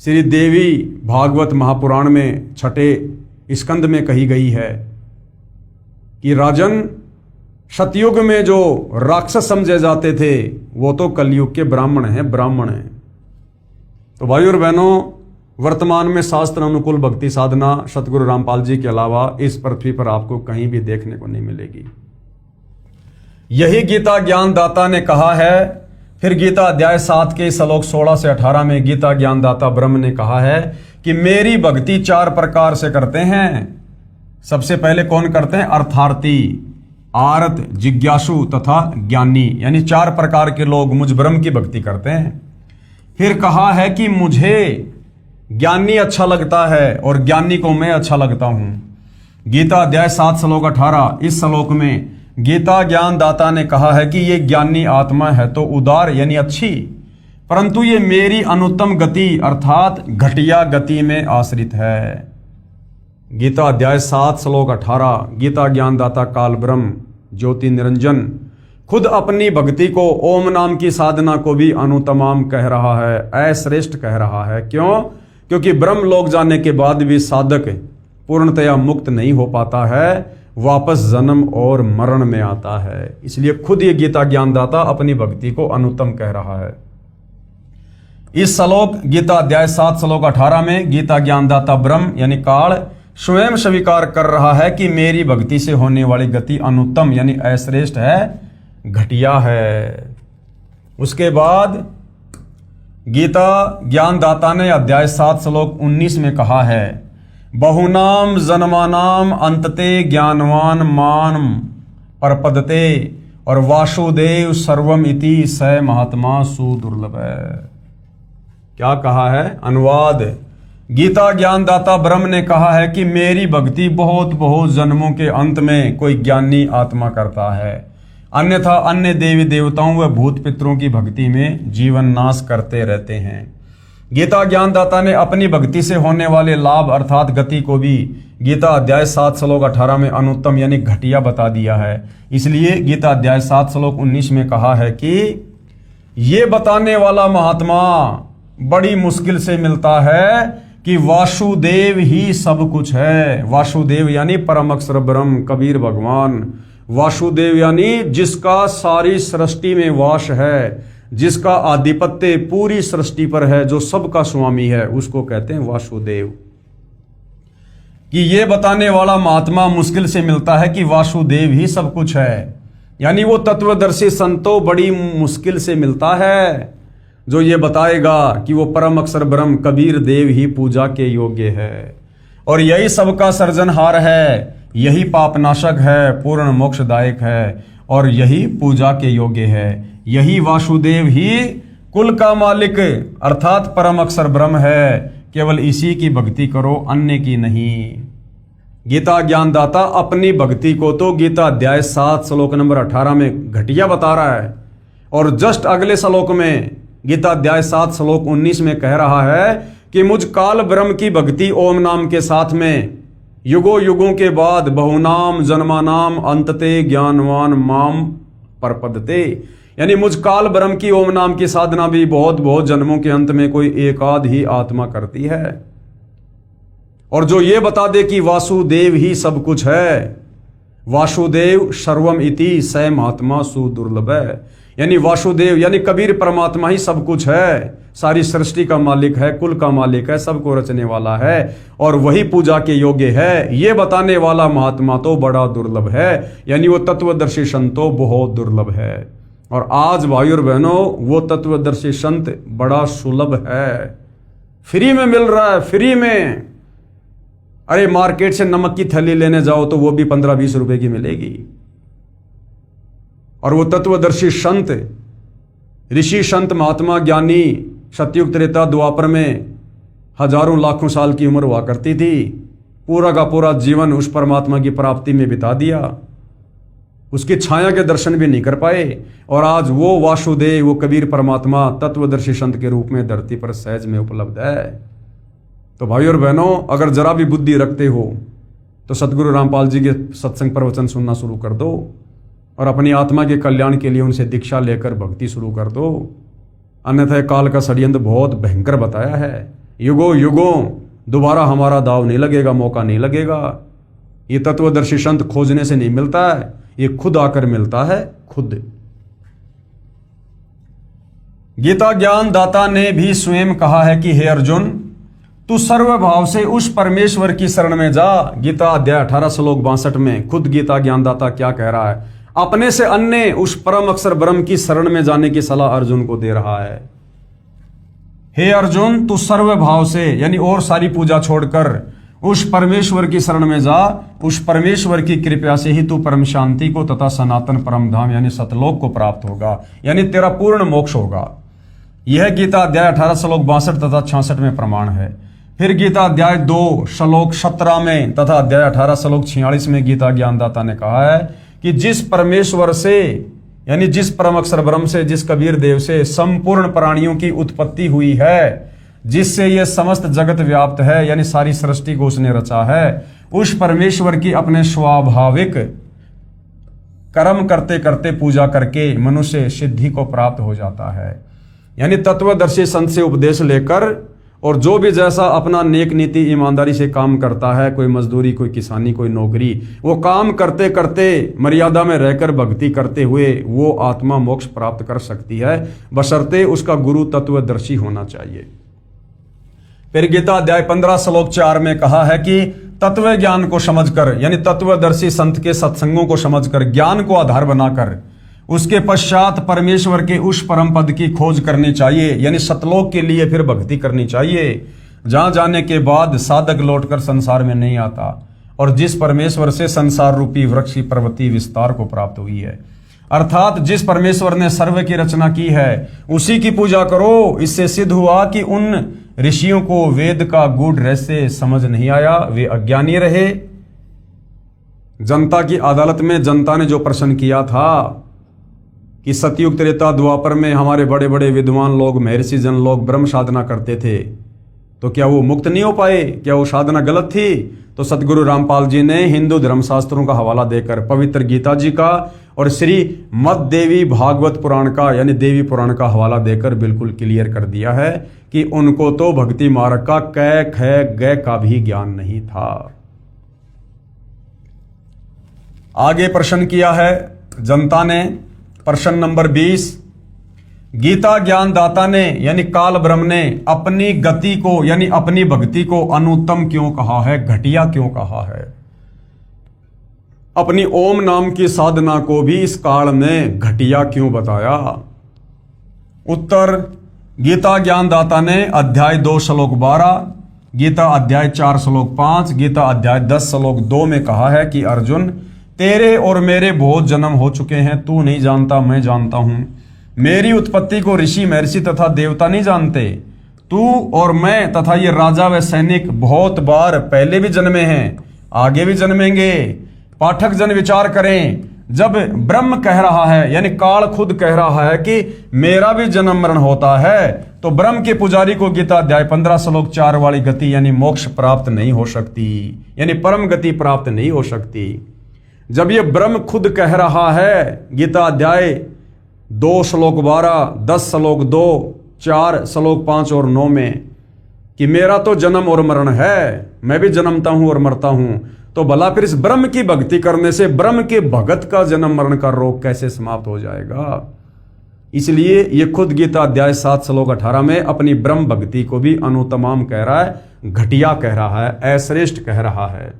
श्री देवी भागवत महापुराण में 6ठे स्कंद में कही गई है कि राजन, सतयुग में जो राक्षस समझे जाते थे वो तो कलयुग के ब्राह्मण हैं, ब्राह्मण हैं। तो भाई और बहनों, वर्तमान में शास्त्र अनुकूल भक्ति साधना सतगुरु रामपाल जी के अलावा इस पृथ्वी पर आपको कहीं भी देखने को नहीं मिलेगी। यही गीता ज्ञानदाता ने कहा है। फिर गीता अध्याय 7 के श्लोक 16 से 18 में गीता ज्ञानदाता ब्रह्म ने कहा है कि मेरी भक्ति 4 प्रकार से करते हैं। सबसे पहले कौन करते हैं? अर्थार्थी, आर्त, जिज्ञासु तथा ज्ञानी, यानी 4 प्रकार के लोग मुझ ब्रह्म की भक्ति करते हैं। फिर कहा है कि मुझे ज्ञानी अच्छा लगता है और ज्ञानी को मैं अच्छा लगता हूं। गीता अध्याय 7 श्लोक 18, इस श्लोक में गीता ज्ञानदाता ने कहा है कि ये ज्ञानी आत्मा है तो उदार यानी अच्छी, परंतु ये मेरी अनुत्तम गति अर्थात घटिया गति में आश्रित है। गीता अध्याय 7 श्लोक 18, गीता ज्ञानदाता काल ब्रह्म ज्योति निरंजन खुद अपनी भक्ति को, ओम नाम की साधना को भी अनुतमाम कह रहा है, अश्रेष्ठ कह रहा है। क्यों? क्योंकि ब्रह्म लोक जाने के बाद भी साधक पूर्णतया मुक्त नहीं हो पाता है, वापस जन्म और मरण में आता है। इसलिए खुद ये गीता ज्ञानदाता अपनी भक्ति को अनुत्तम कह रहा है। इस श्लोक गीता अध्याय 7 श्लोक 18 में गीता ज्ञानदाता ब्रह्म यानी काल स्वयं स्वीकार कर रहा है कि मेरी भक्ति से होने वाली गति अनुत्तम यानी अश्रेष्ठ है, घटिया है। उसके बाद गीता ज्ञानदाता ने अध्याय 7 श्लोक 19 में कहा है, बहुनाम जन्मानाम अंतते ज्ञानवान मान परपदते और वासुदेव सर्वम इति स महात्मा सुदुर्लभ है। क्या कहा है? अनुवाद, गीता ज्ञानदाता ब्रह्म ने कहा है कि मेरी भक्ति बहुत बहुत जन्मों के अंत में कोई ज्ञानी आत्मा करता है, अन्यथा अन्य देवी देवताओं व भूत पितरों की भक्ति में जीवन नाश करते रहते हैं। गीता ज्ञानदाता ने अपनी भक्ति से होने वाले लाभ अर्थात गति को भी गीता अध्याय 7 श्लोक 18 में अनुत्तम यानी घटिया बता दिया है। इसलिए गीता अध्याय 7 श्लोक 19 में कहा है कि ये बताने वाला महात्मा बड़ी मुश्किल से मिलता है कि वासुदेव ही सब कुछ है। वासुदेव यानी परम अक्षर ब्रह्म कबीर भगवान। वासुदेव यानी जिसका सारी सृष्टि में वास है, जिसका आधिपत्य पूरी सृष्टि पर है, जो सबका स्वामी है, उसको कहते हैं वासुदेव। कि ये बताने वाला महात्मा मुश्किल से मिलता है कि वासुदेव ही सब कुछ है, यानी वो तत्वदर्शी संतो बड़ी मुश्किल से मिलता है जो ये बताएगा कि वो परम अक्षर ब्रह्म कबीर देव ही पूजा के योग्य है और यही सबका सृजनहार है, यही पापनाशक है, पूर्ण मोक्षदायक है और यही पूजा के योग्य है। यही वासुदेव ही कुल का मालिक अर्थात परम अक्षर ब्रह्म है। केवल इसी की भक्ति करो, अन्य की नहीं। गीता ज्ञानदाता अपनी भक्ति को तो गीता अध्याय 7 श्लोक नंबर 18 में घटिया बता रहा है और जस्ट अगले श्लोक में गीता अध्याय 7 श्लोक 19 में कह रहा है कि मुझ काल ब्रह्म की भक्ति ओम नाम के साथ में युगों युगों के बाद बहुनाम जन्मानाम अंतते ज्ञानवान माम परपदते, यानी मुझ काल ब्रह्म की ओम नाम की साधना भी बहुत बहुत जन्मों के अंत में कोई एकाध ही आत्मा करती है। और जो ये बता दे कि वासुदेव ही सब कुछ है, वासुदेव सर्वम इति स महात्मा सुदुर्लभ है, यानी वासुदेव यानी कबीर परमात्मा ही सब कुछ है, सारी सृष्टि का मालिक है, कुल का मालिक है, सबको रचने वाला है और वही पूजा के योग्य है। ये बताने वाला महात्मा तो बड़ा दुर्लभ है, यानी वो तत्वदर्शी संत तो बहुत दुर्लभ है। और आज भाई और बहनों वो तत्वदर्शी संत बड़ा सुलभ है, फ्री में मिल रहा है, फ्री में। अरे मार्केट से नमक की थैली लेने जाओ तो वो भी 15-20 रुपए की मिलेगी। और वो तत्वदर्शी संत, ऋषि संत महात्मा ज्ञानी सतयुग त्रेता द्वापर में हजारों लाखों साल की उम्र हुआ करती थी, पूरा का पूरा जीवन उस परमात्मा की प्राप्ति में बिता दिया, उसकी छाया के दर्शन भी नहीं कर पाए और आज वो वासुदेव वो कबीर परमात्मा तत्वदर्शी संत के रूप में धरती पर सहज में उपलब्ध है। तो भाई और बहनों अगर जरा भी बुद्धि रखते हो तो सतगुरु रामपाल जी के सत्संग प्रवचन सुनना शुरू कर दो और अपनी आत्मा के कल्याण के लिए उनसे दीक्षा लेकर भक्ति शुरू कर दो, अन्यथा काल का षड्यंत्र बहुत भयंकर बताया है। युगों युगों दोबारा हमारा दाव नहीं लगेगा, मौका नहीं लगेगा। ये तत्वदर्शी संत खोजने से नहीं मिलता है, ये खुद आकर मिलता है, खुद। गीता ज्ञान दाता ने भी स्वयं कहा है कि हे अर्जुन, तू सर्वभाव से उस परमेश्वर की शरण में जा। गीता अध्याय 18 श्लोक 62 में खुद गीता ज्ञानदाता क्या कह रहा है, अपने से अन्य उस परम अक्षर ब्रह्म की शरण में जाने की सलाह अर्जुन को दे रहा है। हे अर्जुन, तू सर्वभाव से यानी और सारी पूजा छोड़कर उस परमेश्वर की शरण में जा। उस परमेश्वर की कृपा से ही तू परम शांति को तथा सनातन परम धाम यानी सतलोक को प्राप्त होगा, यानी तेरा पूर्ण मोक्ष होगा। यह गीता अध्याय 18 श्लोक 62 तथा 66 में प्रमाण है। फिर गीता अध्याय 2 श्लोक 17 में तथा अध्याय 18 श्लोक 46 में गीता ज्ञानदाता ने कहा है कि जिस परमेश्वर से यानी जिस परम अक्षर ब्रह्म से, जिस कबीर देव से संपूर्ण प्राणियों की उत्पत्ति हुई है, जिससे यह समस्त जगत व्याप्त है यानी सारी सृष्टि को उसने रचा है, उस परमेश्वर की अपने स्वाभाविक कर्म करते करते पूजा करके मनुष्य सिद्धि को प्राप्त हो जाता है। यानी तत्वदर्शी संत से उपदेश लेकर और जो भी जैसा अपना नेक नीति ईमानदारी से काम करता है, कोई मजदूरी, कोई किसानी, कोई नौकरी, वो काम करते करते मर्यादा में रहकर भक्ति करते हुए वो आत्मा मोक्ष प्राप्त कर सकती है, बशर्ते उसका गुरु तत्वदर्शी होना चाहिए। फिर गीता अध्याय 15 श्लोक 4 में कहा है कि तत्व ज्ञान को समझकर, यानी तत्वदर्शी संत के सत्संगों को समझकर, ज्ञान को आधार बनाकर उसके पश्चात परमेश्वर के उस परम पद की खोज करनी चाहिए, यानी सतलोक के लिए फिर भक्ति करनी चाहिए, जहां जाने के बाद साधक लौटकर संसार में नहीं आता और जिस परमेश्वर से संसार रूपी वृक्ष की पर्वती विस्तार को प्राप्त हुई है। अर्थात जिस परमेश्वर ने सर्व की रचना की है उसी की पूजा करो। इससे सिद्ध हुआ कि उन ऋषियों को वेद का गूढ़ रहस्य समझ नहीं आया, वे अज्ञानी रहे। जनता की अदालत में जनता ने जो प्रश्न किया था कि सतयुग त्रेता द्वापर में हमारे बड़े बड़े विद्वान लोग, महर्षि जन लोग ब्रह्म साधना करते थे, तो क्या वो मुक्त नहीं हो पाए? क्या वो साधना गलत थी? तो सतगुरु रामपाल जी ने हिंदू धर्मशास्त्रों का हवाला देकर, पवित्र गीता जी का और श्री मद देवी भागवत पुराण का, यानी देवी पुराण का हवाला देकर बिल्कुल क्लियर कर दिया है कि उनको तो भक्ति मार्ग का कै ख ग का भी ज्ञान नहीं था। आगे प्रश्न किया है जनता ने, प्रश्न नंबर 20, गीता ज्ञान दाता ने यानी काल ब्रह्म ने अपनी गति को यानी अपनी भक्ति को अनुत्तम क्यों कहा है, घटिया क्यों कहा है? अपनी ओम नाम की साधना को भी इस काल ने घटिया क्यों बताया? उत्तर, गीता ज्ञान दाता ने अध्याय 2 श्लोक 12, गीता अध्याय 4 श्लोक 5, गीता अध्याय 10 श्लोक 2 में कहा है कि अर्जुन, तेरे और मेरे बहुत जन्म हो चुके हैं, तू नहीं जानता, मैं जानता हूं। मेरी उत्पत्ति को ऋषि, महर्षि तथा देवता नहीं जानते। तू और मैं तथा ये राजा व सैनिक बहुत बार पहले भी जन्मे हैं, आगे भी जन्मेंगे। पाठक जन विचार करें, जब ब्रह्म कह रहा है यानी काल खुद कह रहा है कि मेरा भी जन्म मरण होता है, तो ब्रह्म के पुजारी को गीता अध्याय 15 श्लोक 4 वाली गति यानी मोक्ष प्राप्त नहीं हो सकती, यानी परम गति प्राप्त नहीं हो सकती। जब ये ब्रह्म खुद कह रहा है गीता अध्याय 2 श्लोक 12, 10 श्लोक 2, 4 श्लोक 5 और 9 में कि मेरा तो जन्म और मरण है, मैं भी जन्मता हूं और मरता हूं, तो भला फिर इस ब्रह्म की भक्ति करने से ब्रह्म के भगत का जन्म मरण का रोग कैसे समाप्त हो जाएगा? इसलिए ये खुद गीता अध्याय 7 श्लोक 18 में अपनी ब्रह्म भक्ति को भी अनुत्तम कह रहा है, घटिया कह रहा है, अश्रेष्ठ कह रहा है।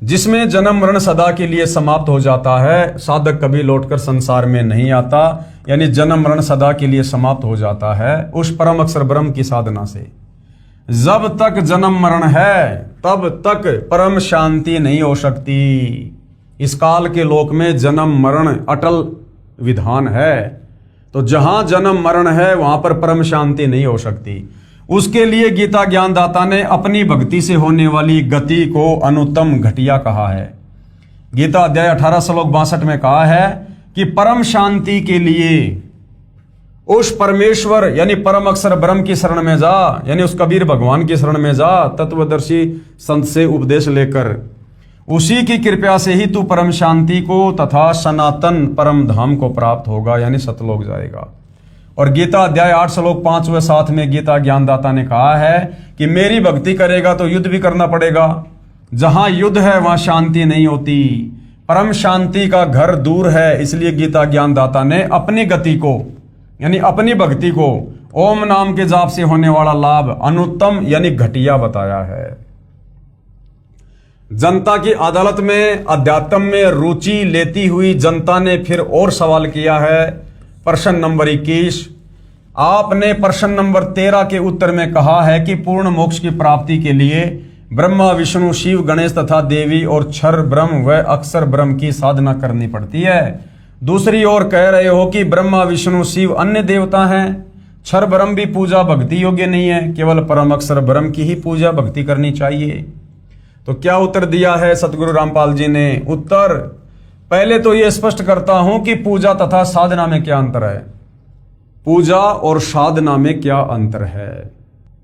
जिसमें जन्म मरण सदा के लिए समाप्त हो जाता है, साधक कभी लौटकर संसार में नहीं आता, यानी जन्म मरण सदा के लिए समाप्त हो जाता है उस परम अक्षर ब्रह्म की साधना से। जब तक जन्म मरण है तब तक परम शांति नहीं हो सकती। इस काल के लोक में जन्म मरण अटल विधान है, तो जहां जन्म मरण है वहां पर परम शांति नहीं हो सकती। उसके लिए गीता ज्ञानदाता ने अपनी भक्ति से होने वाली गति को अनुत्तम घटिया कहा है। गीता अध्याय 18 श्लोक 62 में कहा है कि परम शांति के लिए उस परमेश्वर यानी परम अक्षर ब्रह्म की शरण में जा, यानी उस कबीर भगवान की शरण में जा, तत्वदर्शी संत से उपदेश लेकर। उसी की कृपा से ही तू परम शांति को तथा सनातन परम धाम को प्राप्त होगा, यानी सतलोक जाएगा। और गीता अध्याय 8 श्लोक 5 व 7 में गीता ज्ञानदाता ने कहा है कि मेरी भक्ति करेगा तो युद्ध भी करना पड़ेगा। जहां युद्ध है वहां शांति नहीं होती, परम शांति का घर दूर है। इसलिए गीता ज्ञानदाता ने अपनी गति को यानी अपनी भक्ति को ओम नाम के जाप से होने वाला लाभ अनुत्तम यानी घटिया बताया है। जनता की अदालत में अध्यात्म में रुचि लेती हुई जनता ने फिर और सवाल किया है। प्रश्न नंबर 21, आपने प्रश्न नंबर 13 के उत्तर में कहा है कि पूर्ण मोक्ष की प्राप्ति के लिए ब्रह्मा विष्णु शिव गणेश तथा देवी और क्षर ब्रह्म व अक्षर ब्रह्म की साधना करनी पड़ती है। दूसरी ओर कह रहे हो कि ब्रह्मा विष्णु शिव अन्य देवता हैं, क्षर ब्रह्म भी पूजा भक्ति योग्य नहीं है, केवल परम अक्षर ब्रह्म की ही पूजा भक्ति करनी चाहिए। तो क्या उत्तर दिया है सतगुरु रामपाल जी ने? उत्तर, पहले तो यह स्पष्ट करता हूं कि पूजा तथा साधना में क्या अंतर है। पूजा और साधना में क्या अंतर है?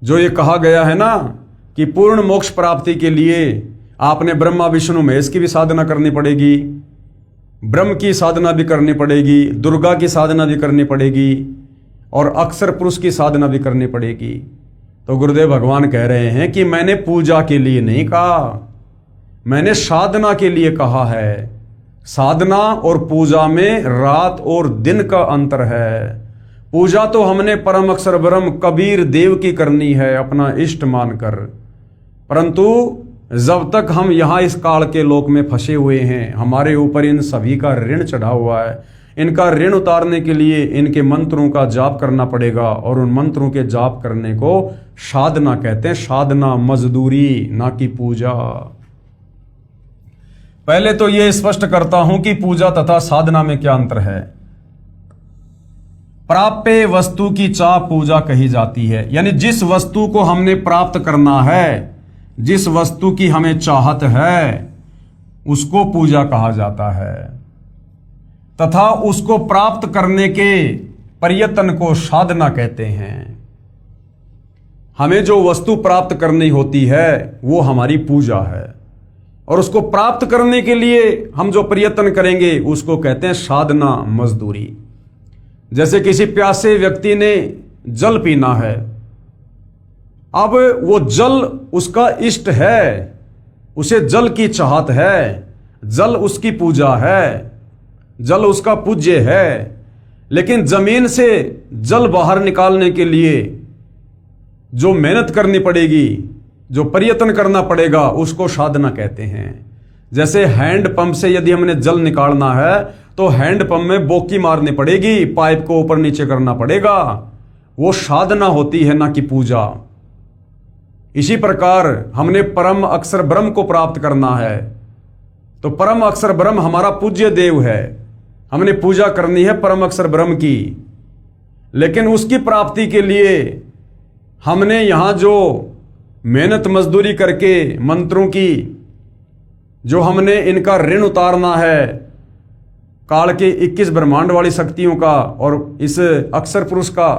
जो ये कहा गया है ना कि पूर्ण मोक्ष प्राप्ति के लिए आपने ब्रह्मा विष्णु महेश की भी साधना करनी पड़ेगी, ब्रह्म की साधना भी करनी पड़ेगी, दुर्गा की साधना भी करनी पड़ेगी, और अक्षर पुरुष की साधना भी करनी पड़ेगी। तो गुरुदेव भगवान कह रहे हैं कि मैंने पूजा के लिए नहीं कहा, मैंने साधना के लिए कहा है। साधना और पूजा में रात और दिन का अंतर है। पूजा तो हमने परम अक्षर ब्रह्म कबीर देव की करनी है अपना इष्ट मानकर, परंतु जब तक हम यहाँ इस काल के लोक में फंसे हुए हैं, हमारे ऊपर इन सभी का ऋण चढ़ा हुआ है। इनका ऋण उतारने के लिए इनके मंत्रों का जाप करना पड़ेगा, और उन मंत्रों के जाप करने को साधना कहते हैं। साधना मजदूरी, ना कि पूजा। पहले तो ये स्पष्ट करता हूं कि पूजा तथा साधना में क्या अंतर है। प्राप्य वस्तु की चाह पूजा कही जाती है, यानी जिस वस्तु को हमने प्राप्त करना है, जिस वस्तु की हमें चाहत है, उसको पूजा कहा जाता है, तथा उसको प्राप्त करने के प्रयत्न को साधना कहते हैं। हमें जो वस्तु प्राप्त करनी होती है वो हमारी पूजा है, और उसको प्राप्त करने के लिए हम जो प्रयत्न करेंगे उसको कहते हैं साधना मजदूरी। जैसे किसी प्यासे व्यक्ति ने जल पीना है, अब वो जल उसका इष्ट है, उसे जल की चाहत है, जल उसकी पूजा है, जल उसका पूज्य है, लेकिन जमीन से जल बाहर निकालने के लिए जो मेहनत करनी पड़ेगी, जो प्रयत्न करना पड़ेगा, उसको साधना कहते हैं। जैसे हैंडपंप से यदि हमने जल निकालना है तो हैंडपंप में बोकी मारनी पड़ेगी, पाइप को ऊपर नीचे करना पड़ेगा, वो साधना होती है, ना कि पूजा। इसी प्रकार हमने परम अक्षर ब्रह्म को प्राप्त करना है, तो परम अक्षर ब्रह्म हमारा पूज्य देव है, हमने पूजा करनी है परम अक्षर ब्रह्म की। लेकिन उसकी प्राप्ति के लिए हमने यहां जो मेहनत मजदूरी करके मंत्रों की जो हमने इनका ऋण उतारना है, काल के 21 ब्रह्मांड वाली शक्तियों का और इस अक्षर पुरुष का,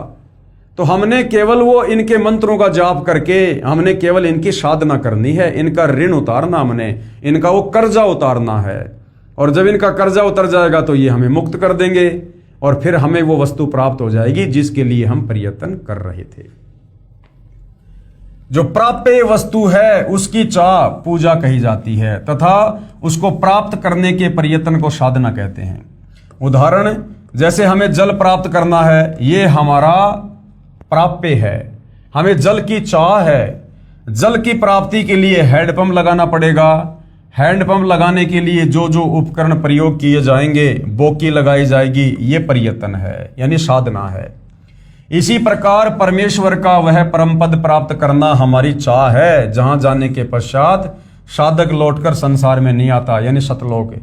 तो हमने केवल वो इनके मंत्रों का जाप करके हमने केवल इनकी साधना करनी है, इनका ऋण उतारना, हमने इनका वो कर्जा उतारना है। और जब इनका कर्जा उतर जाएगा तो ये हमें मुक्त कर देंगे, और फिर हमें वो वस्तु प्राप्त हो जाएगी जिसके लिए हम प्रयत्न कर रहे थे। जो प्राप्य वस्तु है उसकी चाह पूजा कही जाती है, तथा उसको प्राप्त करने के प्रयत्न को साधना कहते हैं। उदाहरण, जैसे हमें जल प्राप्त करना है, ये हमारा प्राप्य है, हमें जल की चाह है। जल की प्राप्ति के लिए हैंडपंप लगाना पड़ेगा, हैंडपंप लगाने के लिए जो जो उपकरण प्रयोग किए जाएंगे, बोकी लगाई जाएगी, ये प्रयत्न है, यानी साधना है। इसी प्रकार परमेश्वर का वह परम पद प्राप्त करना हमारी चाह है, जहां जाने के पश्चात साधक लौटकर संसार में नहीं आता, यानी सतलोक।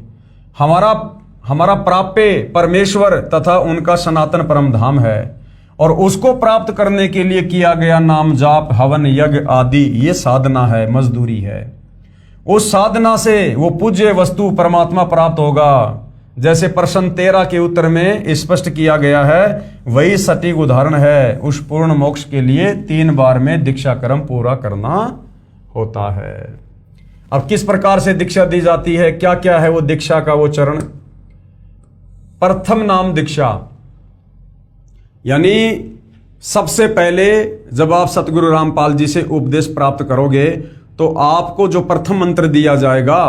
हमारा प्राप्य परमेश्वर तथा उनका सनातन परम धाम है, और उसको प्राप्त करने के लिए किया गया नाम जाप, हवन, यज्ञ आदि, ये साधना है, मजदूरी है। उस साधना से वो पूज्य वस्तु परमात्मा प्राप्त होगा। जैसे प्रश्न 13 के उत्तर में स्पष्ट किया गया है, वही सटीक उदाहरण है। उस पूर्ण मोक्ष के लिए 3 बार में दीक्षा क्रम पूरा करना होता है। अब किस प्रकार से दीक्षा दी जाती है, क्या क्या है वो दीक्षा का वो चरण। प्रथम नाम दीक्षा, यानी सबसे पहले जब आप सतगुरु रामपाल जी से उपदेश प्राप्त करोगे तो आपको जो प्रथम मंत्र दिया जाएगा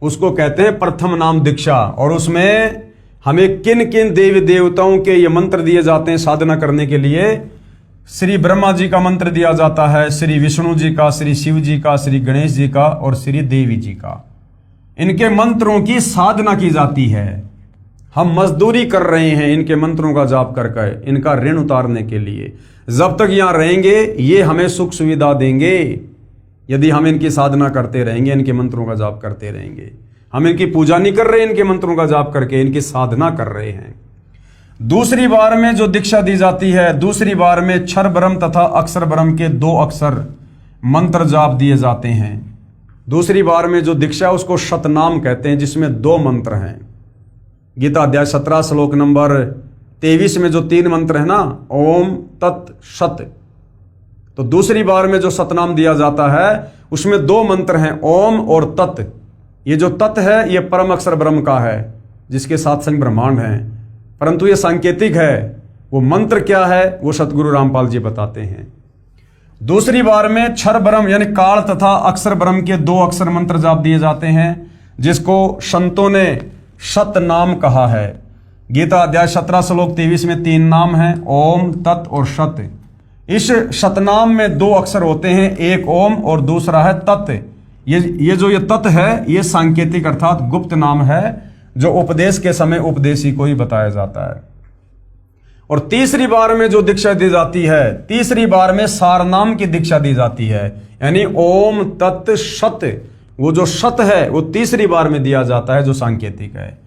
उसको कहते हैं प्रथम नाम दीक्षा। और उसमें हमें किन किन देवी देवताओं के ये मंत्र दिए जाते हैं साधना करने के लिए। श्री ब्रह्मा जी का मंत्र दिया जाता है, श्री विष्णु जी का, श्री शिव जी का, श्री गणेश जी का और श्री देवी जी का। इनके मंत्रों की साधना की जाती है। हम मजदूरी कर रहे हैं इनके मंत्रों का जाप करके, इनका ऋण उतारने के लिए। जब तक यहां रहेंगे ये हमें सुख सुविधा देंगे, यदि हम इनकी साधना करते रहेंगे, इनके मंत्रों का जाप करते रहेंगे। हम इनकी पूजा नहीं कर रहे, इनके मंत्रों का जाप करके इनकी साधना कर रहे हैं। दूसरी बार में जो दीक्षा दी जाती है, दूसरी बार में क्षर ब्रह्म तथा अक्षर ब्रह्म के 2 अक्षर मंत्र जाप दिए जाते हैं। दूसरी बार में जो दीक्षा उसको शतनाम कहते हैं, जिसमें 2 मंत्र हैं। गीता अध्याय 17 श्लोक नंबर 23 में जो 3 मंत्र है ना, ओम तत् सत, तो दूसरी बार में जो सतनाम दिया जाता है उसमें 2 मंत्र हैं, ओम और तत्। ये जो तत् है ये परम अक्षर ब्रह्म का है, जिसके 7 संग ब्रह्मांड हैं, परंतु ये सांकेतिक है। वो मंत्र क्या है वो सतगुरु रामपाल जी बताते हैं। दूसरी बार में क्षर ब्रह्म यानी काल तथा अक्षर ब्रह्म के 2 अक्षर मंत्र जाप दिए जाते हैं, जिसको संतों ने शत नाम कहा है। गीता अध्याय 17 श्लोक 23 में 3 नाम हैं, ओम, तत् और शत। इस शतनाम में 2 अक्षर होते हैं, एक ओम और दूसरा है तत्। ये जो ये तत् है ये सांकेतिक अर्थात गुप्त नाम है, जो उपदेश के समय उपदेशी को ही बताया जाता है। और तीसरी बार में जो दीक्षा दी जाती है, तीसरी बार में सारनाम की दीक्षा दी जाती है, यानी ओम तत् शत। वो जो शत है वो तीसरी बार में दिया जाता है, जो सांकेतिक है।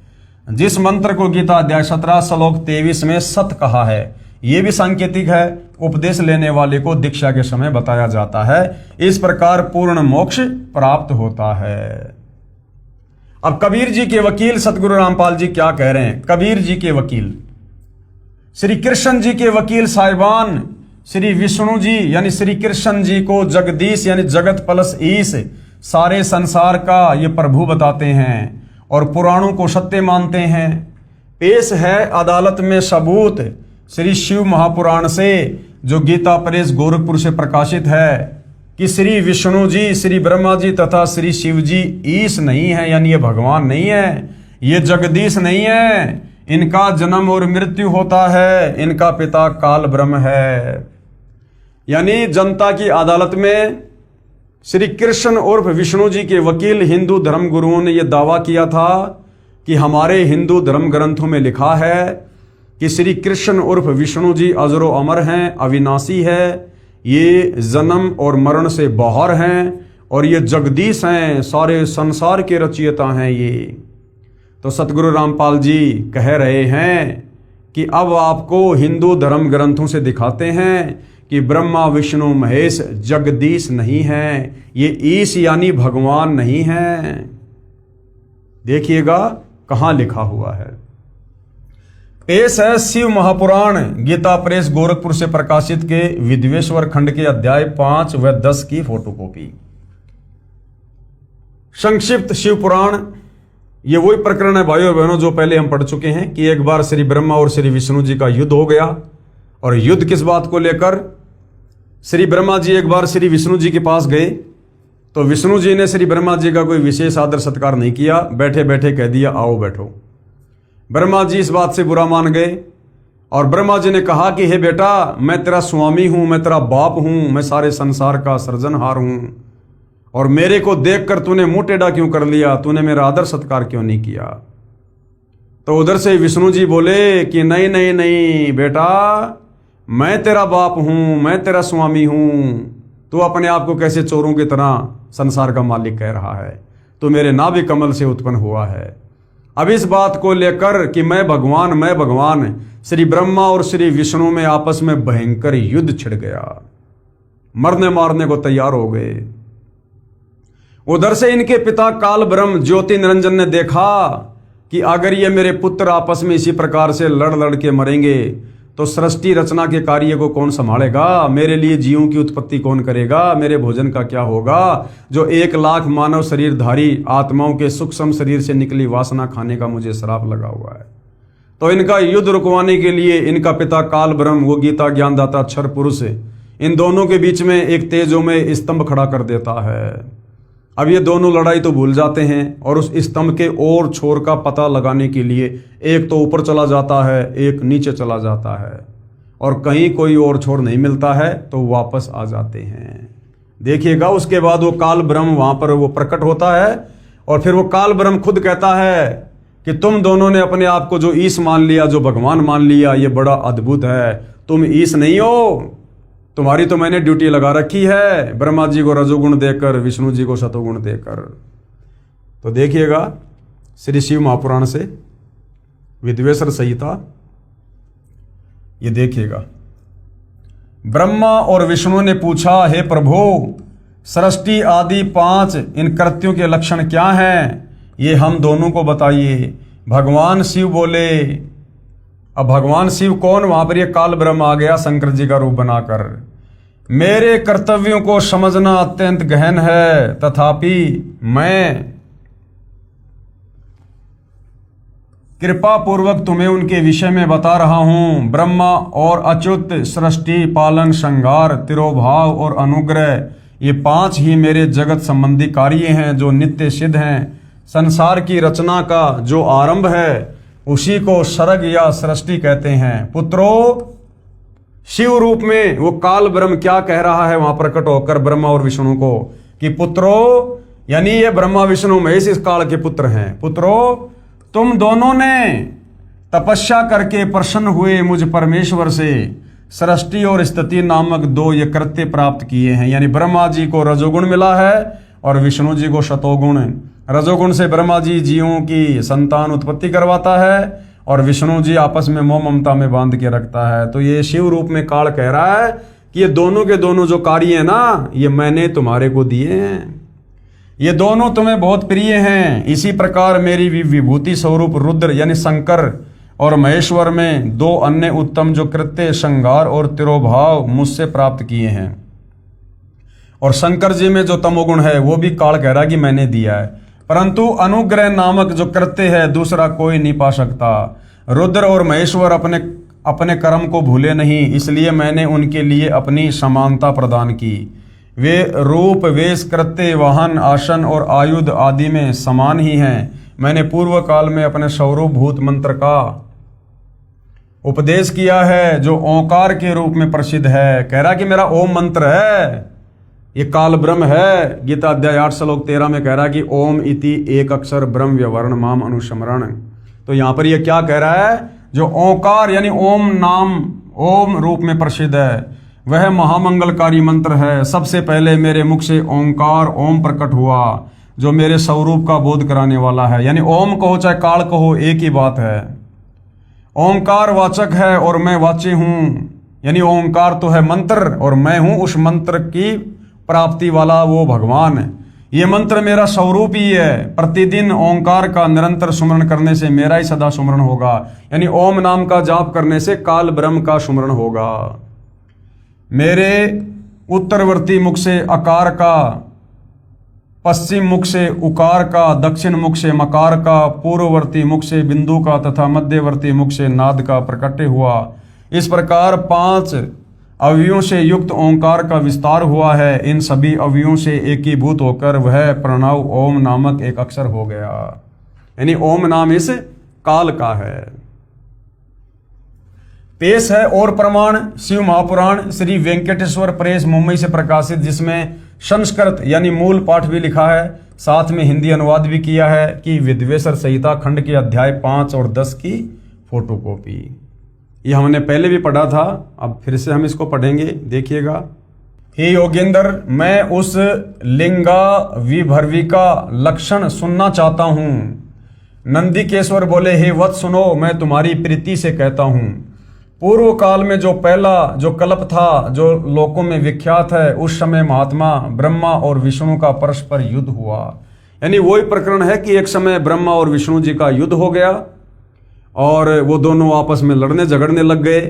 जिस मंत्र को गीता अध्याय 17 श्लोक 23 में सत कहा है, ये भी सांकेतिक है, उपदेश लेने वाले को दीक्षा के समय बताया जाता है। इस प्रकार पूर्ण मोक्ष प्राप्त होता है। अब कबीर जी के वकील सतगुरु रामपाल जी क्या कह रहे हैं? कबीर जी के वकील, श्री कृष्ण जी के वकील साहिबान श्री विष्णु जी यानी श्री कृष्ण जी को जगदीश यानी जगत प्लस ईश, सारे संसार का ये प्रभु बताते हैं और पुराणों को सत्य मानते हैं। पेश है अदालत में सबूत श्री शिव महापुराण से, जो गीता प्रेस गोरखपुर से प्रकाशित है, कि श्री विष्णु जी, श्री ब्रह्मा जी तथा श्री शिव जी ईश नहीं है, यानी ये भगवान नहीं है, ये जगदीश नहीं है। इनका जन्म और मृत्यु होता है, इनका पिता काल ब्रह्म है। यानी जनता की अदालत में श्री कृष्ण उर्फ विष्णु जी के वकील हिंदू धर्म गुरुओं ने यह दावा किया था कि हमारे हिंदू धर्म ग्रंथों में लिखा है कि श्री कृष्ण उर्फ विष्णु जी अजरो अमर हैं, अविनाशी है, ये जन्म और मरण से बाहर हैं और ये जगदीश हैं, सारे संसार के रचयिता हैं ये। तो सतगुरु रामपाल जी कह रहे हैं कि अब आपको हिंदू धर्म ग्रंथों से दिखाते हैं कि ब्रह्मा विष्णु महेश जगदीश नहीं है, ये ईश यानी भगवान नहीं है। देखिएगा कहां लिखा हुआ है। पेश है शिव महापुराण गीता प्रेस गोरखपुर से प्रकाशित के विद्वेश्वर खंड के अध्याय 5 व 10 की फोटोकॉपी। संक्षिप्त शिव पुराण, ये वही प्रकरण है भाइयों और बहनों जो पहले हम पढ़ चुके हैं कि एक बार श्री ब्रह्मा और श्री विष्णु जी का युद्ध हो गया। और युद्ध किस बात को लेकर? श्री ब्रह्मा जी एक बार श्री विष्णु जी के पास गए तो विष्णु जी ने श्री ब्रह्मा जी का कोई विशेष आदर सत्कार नहीं किया, बैठे बैठे कह दिया आओ बैठो। ब्रह्मा जी इस बात से बुरा मान गए और ब्रह्मा जी ने कहा कि हे बेटा, मैं तेरा स्वामी हूं, मैं तेरा बाप हूं, मैं सारे संसार का सृजनहार हूं, और मेरे को देखकर तूने मुंह टेढ़ा क्यों कर लिया? तूने मेरा आदर सत्कार क्यों नहीं किया? तो उधर से विष्णु जी बोले कि नहीं नहीं नहीं बेटा, मैं तेरा बाप हूं, मैं तेरा स्वामी हूं, तू अपने आप को कैसे चोरों की तरह संसार का मालिक कह रहा है? तू मेरे नाभि कमल से उत्पन्न हुआ है। अब इस बात को लेकर कि मैं भगवान, श्री ब्रह्मा और श्री विष्णु में आपस में भयंकर युद्ध छिड़ गया, मरने मारने को तैयार हो गए। उधर से इनके पिता काल ब्रह्म ज्योति निरंजन ने देखा कि अगर ये मेरे पुत्र आपस में इसी प्रकार से लड़ लड़ के मरेंगे तो सृष्टि रचना के कार्य को कौन संभालेगा? मेरे लिए जीवों की उत्पत्ति कौन करेगा? मेरे भोजन का क्या होगा? जो 1 लाख मानव शरीरधारी आत्माओं के सूक्ष्म शरीर से निकली वासना खाने का मुझे श्राप लगा हुआ है। तो इनका युद्ध रुकवाने के लिए इनका पिता काल ब्रह्म, वो गीता ज्ञानदाता अक्षर पुरुष, इन दोनों के बीच में एक तेजोमय स्तंभ खड़ा कर देता है। अब ये दोनों लड़ाई तो भूल जाते हैं और उस स्तंभ के और छोर का पता लगाने के लिए एक तो ऊपर चला जाता है, एक नीचे चला जाता है, और कहीं कोई और छोर नहीं मिलता है तो वापस आ जाते हैं। देखिएगा उसके बाद वो काल ब्रह्म वहां पर वो प्रकट होता है और फिर वो काल ब्रह्म खुद कहता है कि तुम दोनों ने अपने आप को जो ईश मान लिया, जो भगवान मान लिया, ये बड़ा अद्भुत है। तुम ईश नहीं हो, तुम्हारी तो मैंने ड्यूटी लगा रखी है, ब्रह्मा जी को रजोगुण देकर, विष्णु जी को सतोगुण देकर। तो देखिएगा श्री शिव महापुराण से विद्वेश्वर संहिता, ये देखिएगा। ब्रह्मा और विष्णु ने पूछा, हे प्रभु, सृष्टि आदि 5 इन कृत्यों के लक्षण क्या हैं? ये हम दोनों को बताइए। भगवान शिव बोले। अब भगवान शिव कौन? वहां पर ये काल ब्रह्म आ गया शंकर जी का रूप बनाकर। मेरे कर्तव्यों को समझना अत्यंत गहन है, तथापि मैं कृपा पूर्वक तुम्हें उनके विषय में बता रहा हूँ। ब्रह्मा और अच्युत, सृष्टि, पालन, संहार, तिरोभाव और अनुग्रह, ये 5 ही मेरे जगत संबंधी कार्य हैं जो नित्य सिद्ध हैं। संसार की रचना का जो आरंभ है उसी को सर्ग या सृष्टि कहते हैं। पुत्रों, शिव रूप में वो काल ब्रह्म क्या कह रहा है वहां प्रकट होकर ब्रह्मा और विष्णु को कि पुत्रों, यानी ये ब्रह्मा विष्णु महेश इस काल के पुत्र हैं। पुत्रों, तुम दोनों ने तपस्या करके प्रसन्न हुए मुझ परमेश्वर से सृष्टि और स्थिति नामक 2 ये कृत्य प्राप्त किए हैं। यानी ब्रह्मा जी को रजोगुण मिला है और विष्णु जी को शतोगुण। रजोगुण से ब्रह्मा जी जीवों की संतान उत्पत्ति करवाता है और विष्णु जी आपस में मोह ममता में बांध के रखता है। तो ये शिव रूप में काल कह रहा है कि ये दोनों के दोनों जो कार्य है ना, ये मैंने तुम्हारे को दिए हैं, ये दोनों तुम्हें बहुत प्रिय हैं। इसी प्रकार मेरी विभूति स्वरूप रुद्र यानी शंकर और महेश्वर में 2 अन्य उत्तम जो कृत्य, संहार और तिरोभाव मुझसे प्राप्त किए हैं। और शंकर जी में जो तमोगुण है वो भी काल कह रहा है कि मैंने दिया है, परंतु अनुग्रह नामक जो कृत्य है दूसरा कोई नहीं पा सकता। रुद्र और महेश्वर अपने कर्म को भूले नहीं, इसलिए मैंने उनके लिए अपनी समानता प्रदान की। वे रूप, वेश, कृत्य, वाहन, आसन और आयुध आदि में समान ही हैं। मैंने पूर्व काल में अपने स्वरूप भूत मंत्र का उपदेश किया है जो ओंकार के रूप में प्रसिद्ध है। कह रहा कि मेरा ओम मंत्र है, ये काल ब्रह्म है। गीता अध्याय 8 श्लोक 13 में कह रहा है कि ओम इति एक अक्षर ब्रह्म व्यवर्ण माम अनुस्मरण। तो यहां पर ये क्या कह रहा है, जो ओंकार यानी ओम नाम, ओम रूप में प्रसिद्ध है, वह महामंगलकारी मंत्र है। सबसे पहले मेरे मुख से ओंकार ओम प्रकट हुआ जो मेरे स्वरूप का बोध कराने वाला है। यानी ओम कहो चाहे काल कहो एक ही बात है। ओंकार वाचक है और मैं वाच्य हूं। यानी ओंकार तो है मंत्र और मैं हूं उस मंत्र की प्राप्ति वाला वो भगवान। ये मंत्र मेरा स्वरूप ही है। प्रतिदिन ओंकार का निरंतर सुमरण करने से मेरा ही सदा सुमरण होगा। यानी ओम नाम का जाप करने से काल ब्रह्म का सुमरण होगा। मेरे उत्तरवर्ती मुख से अकार का, पश्चिम मुख से उकार का, दक्षिण मुख से मकार का, पूर्ववर्ती मुख से बिंदु का तथा मध्यवर्ती मुख से नाद का प्रकट हुआ। इस प्रकार 5 अवयवों से युक्त ओंकार का विस्तार हुआ है। इन सभी अवयवों से एकीभूत होकर वह प्रणव ओम नामक एक अक्षर हो गया। यानी ओम नाम इस काल का है। पेश है और प्रमाण शिव महापुराण श्री वेंकटेश्वर प्रेस मुंबई से प्रकाशित, जिसमें संस्कृत यानी मूल पाठ भी लिखा है, साथ में हिंदी अनुवाद भी किया है कि विद्वेश्वर संहिता खंड के अध्याय 5 और 10 की फोटोकॉपी। ये हमने पहले भी पढ़ा था, अब फिर से हम इसको पढ़ेंगे, देखिएगा। हे योगेंद्र, मैं उस लिंगा विभर्विका लक्षण सुनना चाहता हूं। नंदिकेश्वर बोले, हे वत्स सुनो, मैं तुम्हारी प्रीति से कहता हूं। पूर्व काल में जो पहला जो कल्प था जो लोकों में विख्यात है, उस समय महात्मा ब्रह्मा और विष्णु का परस्पर युद्ध हुआ। यानी वही प्रकरण है कि एक समय ब्रह्मा और विष्णु जी का युद्ध हो गया और वो दोनों आपस में लड़ने झगड़ने लग गए।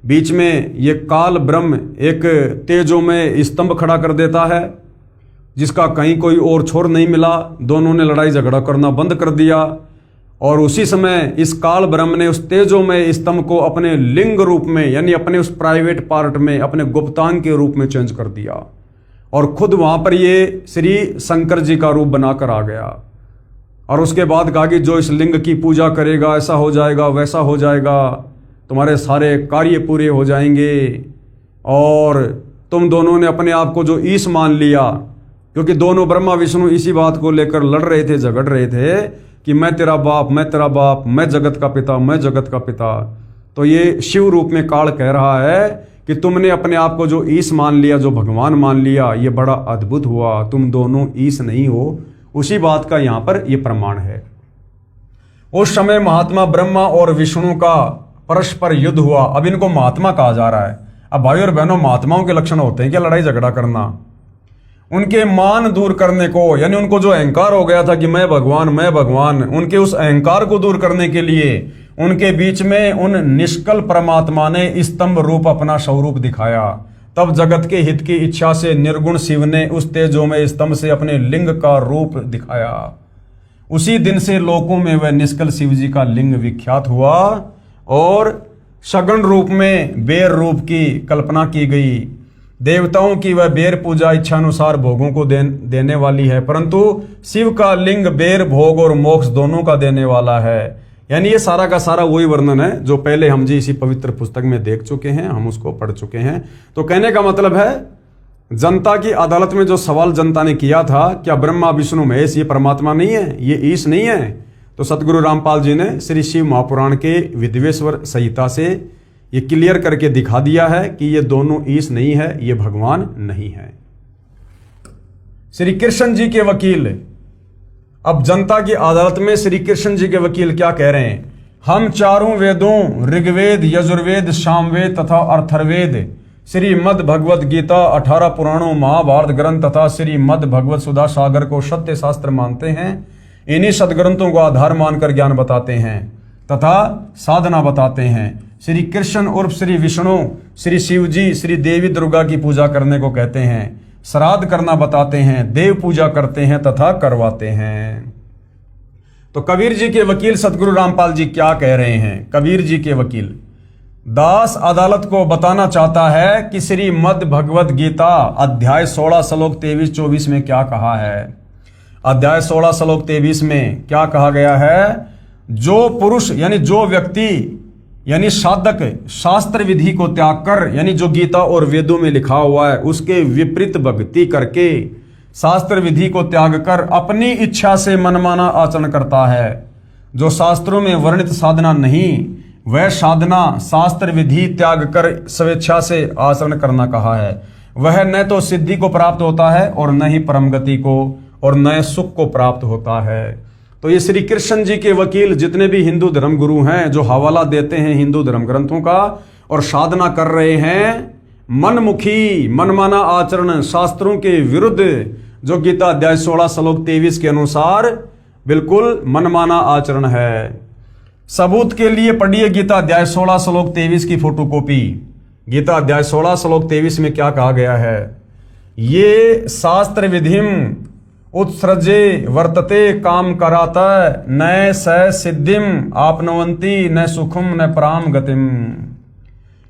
बीच में ये काल ब्रह्म एक तेजोमय स्तंभ खड़ा कर देता है जिसका कहीं कोई और छोर नहीं मिला। दोनों ने लड़ाई झगड़ा करना बंद कर दिया और उसी समय इस काल ब्रह्म ने उस तेजोमय स्तंभ को अपने लिंग रूप में यानी अपने उस प्राइवेट पार्ट में अपने गुप्तांग के रूप में चेंज कर दिया और खुद वहां पर ये श्री शंकर जी का रूप बनाकर आ गया। और उसके बाद कहा कि जो इस लिंग की पूजा करेगा ऐसा हो जाएगा, वैसा हो जाएगा, तुम्हारे सारे कार्य पूरे हो जाएंगे। और तुम दोनों ने अपने आप को जो ईश मान लिया, क्योंकि दोनों ब्रह्मा विष्णु इसी बात को लेकर लड़ रहे थे, झगड़ रहे थे कि मैं तेरा बाप, मैं तेरा बाप, मैं जगत का पिता, मैं जगत का पिता। तो ये शिव रूप में काल कह रहा है कि तुमने अपने आप को जो ईश मान लिया, जो भगवान मान लिया, ये बड़ा अद्भुत हुआ। तुम दोनों ईश नहीं हो। उसी बात का यहाँ पर ये प्रमाण है। उस समय महात्मा ब्रह्मा और विष्णु का परस्पर युद्ध हुआ। अब इनको महात्मा कहा जा रहा है। अब भाई और बहनों, महात्माओं के लक्षण होते हैं क्या? लड़ाई झगड़ा करना, उनके मान दूर करने को, यानी उनको जो अहंकार हो गया था कि मैं भगवान, मैं भगवान, उनके उस अहंकार को दूर करने के लिए उनके बीच में उन निष्कल परमात्मा ने स्तंभ रूप अपना स्वरूप दिखाया। तब जगत के हित की इच्छा से निर्गुण शिव ने उस तेजोमय स्तंभ से अपने लिंग का रूप दिखाया। उसी दिन से लोकों में वह निष्कल शिव जी का लिंग विख्यात हुआ और सगुण रूप में बेर रूप की कल्पना की गई। देवताओं की वह बेर पूजा इच्छानुसार भोगों को देने वाली है, परंतु शिव का लिंग बेर भोग और मोक्ष दोनों का देने वाला है। यानी ये सारा का सारा वही वर्णन है जो पहले हम जी इसी पवित्र पुस्तक में देख चुके हैं, हम उसको पढ़ चुके हैं। तो कहने का मतलब है, जनता की अदालत में जो सवाल जनता ने किया था, क्या ब्रह्मा विष्णु महेश ये परमात्मा नहीं है, ये ईश नहीं है, तो सतगुरु रामपाल जी ने श्री शिव महापुराण के विद्वेश्वर संहिता से ये क्लियर करके दिखा दिया है कि ये दोनों ईश नहीं है, ये भगवान नहीं है। श्री कृष्ण जी के वकील, अब जनता की अदालत में श्री कृष्ण जी के वकील क्या कह रहे हैं, हम चारों वेदों ऋग्वेद, यजुर्वेद, सामवेद तथा अर्थर्वेद, श्रीमद् भगवत गीता, 18 पुराणों, महाभारत ग्रंथ तथा श्रीमद् भगवत सुधा सागर को सत्य शास्त्र मानते हैं। इन्हीं सदग्रंथों को आधार मानकर ज्ञान बताते हैं तथा साधना बताते हैं। श्री कृष्ण उर्फ श्री विष्णु, श्री शिव जी, श्री देवी दुर्गा की पूजा करने को कहते हैं, श्राद्ध करना बताते हैं, देव पूजा करते हैं तथा करवाते हैं। तो कबीर जी के वकील सतगुरु रामपाल जी क्या कह रहे हैं? कबीर जी के वकील दास अदालत को बताना चाहता है कि श्रीमद् भगवत गीता अध्याय 16 श्लोक 23-24 में क्या कहा है। अध्याय 16 श्लोक 23 में क्या कहा गया है, जो पुरुष यानी जो व्यक्ति यानी साधक शास्त्र विधि को त्याग कर, यानी जो गीता और वेदों में लिखा हुआ है उसके विपरीत भक्ति करके, शास्त्र विधि को त्याग कर अपनी इच्छा से मनमाना आचरण करता है, जो शास्त्रों में वर्णित साधना नहीं, वह साधना शास्त्र विधि त्याग कर स्वेच्छा से आचरण करना कहा है, वह न तो सिद्धि को प्राप्त होता है और न ही परम गति को और न सुख को प्राप्त होता है। तो ये श्री कृष्ण जी के वकील जितने भी हिंदू धर्म गुरु हैं जो हवाला देते हैं हिंदू धर्म ग्रंथों का और साधना कर रहे हैं मनमुखी मनमाना आचरण शास्त्रों के विरुद्ध, जो गीता अध्याय 16 श्लोक 23 के अनुसार बिल्कुल मनमाना आचरण है। सबूत के लिए पढ़िए गीता अध्याय 16 श्लोक 23 की फोटोकॉपी। गीता अध्याय 16 श्लोक 23 में क्या कहा गया है, ये शास्त्र विधिम उत्सृजे वर्तते काम कराता न स सिद्धिम आपनवंती न सुखम न पराम गतिम।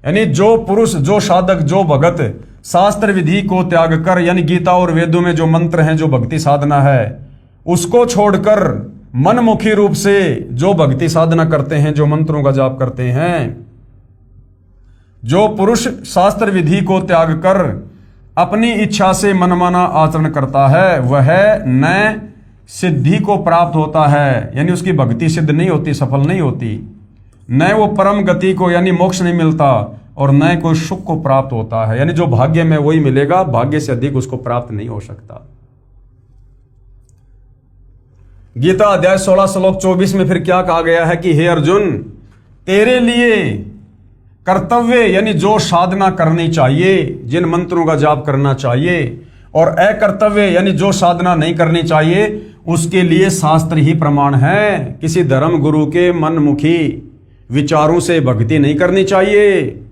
यानी जो पुरुष, जो साधक, जो भगत शास्त्र विधि को त्याग कर, यानी गीता और वेदों में जो मंत्र हैं, जो भक्ति साधना है, उसको छोड़कर मनमुखी रूप से जो भक्ति साधना करते हैं, जो मंत्रों का जाप करते हैं, जो पुरुष शास्त्र विधि को त्याग कर अपनी इच्छा से मनमाना आचरण करता है, वह न सिद्धि को प्राप्त होता है, यानी उसकी भक्ति सिद्ध नहीं होती, सफल नहीं होती, न वो परम गति को यानी मोक्ष नहीं मिलता और न कोई सुख को प्राप्त होता है, यानी जो भाग्य में वही मिलेगा, भाग्य से अधिक उसको प्राप्त नहीं हो सकता। गीता अध्याय 16 श्लोक 24 में फिर क्या कहा गया है कि हे अर्जुन, तेरे लिए कर्तव्य यानी जो साधना करनी चाहिए, जिन मंत्रों का जाप करना चाहिए, और अकर्तव्य यानी जो साधना नहीं करनी चाहिए, उसके लिए शास्त्र ही प्रमाण है। किसी धर्म गुरु के मनमुखी विचारों से भक्ति नहीं करनी चाहिए।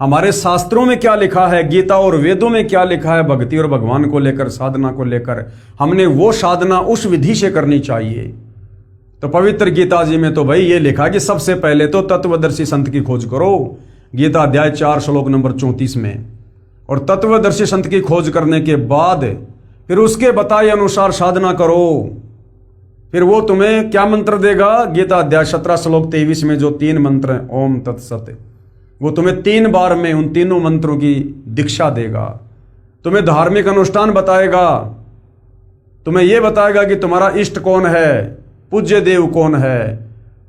हमारे शास्त्रों में क्या लिखा है, गीता और वेदों में क्या लिखा है भक्ति और भगवान को लेकर, साधना को लेकर, हमने वो साधना उस विधि से करनी चाहिए। तो पवित्र गीता जी में तो भाई ये लिखा कि सबसे पहले तो तत्वदर्शी संत की खोज करो, गीता अध्याय 4 श्लोक नंबर 34 में, और तत्वदर्शी संत की खोज करने के बाद फिर उसके बताए अनुसार साधना करो। फिर वो तुम्हें क्या मंत्र देगा, गीता अध्याय 17 श्लोक 23 में जो 3 मंत्र हैं, ओम तत्सत, वो तुम्हें 3 बार में उन तीनों मंत्रों की दीक्षा देगा। तुम्हें धार्मिक अनुष्ठान बताएगा, तुम्हें यह बताएगा कि तुम्हारा इष्ट कौन है, पूज्य देव कौन है,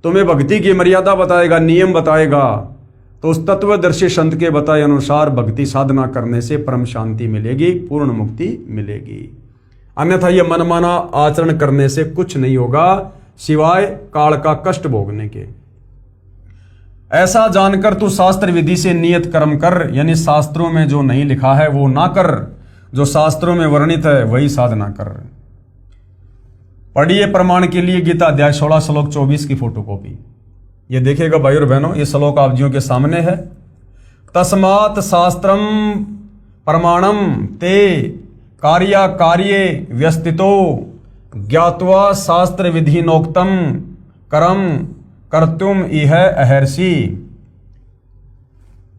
तुम्हें भक्ति की मर्यादा बताएगा, नियम बताएगा। तो उस तत्वदर्शी संत के बताए अनुसार भक्ति साधना करने से परम शांति मिलेगी, पूर्ण मुक्ति मिलेगी। अन्यथा यह मनमाना आचरण करने से कुछ नहीं होगा सिवाय काल का कष्ट भोगने के। ऐसा जानकर तू शास्त्र विधि से नियत कर्म कर, यानी शास्त्रों में जो नहीं लिखा है वो ना कर, जो शास्त्रों में वर्णित है वही साधना कर। पढ़िए प्रमाण के लिए गीता अध्याय 16 श्लोक 24 की फोटोकॉपी। ये देखिएगा भाई और बहनों, ये श्लोक आप जियों के सामने है। तस्मात् शास्त्रम प्रमाणम ते कार्य व्यस्तितो ज्ञात्वा शास्त्र विधि नोक्तम कर्म कर्तुम इह अहर्षि।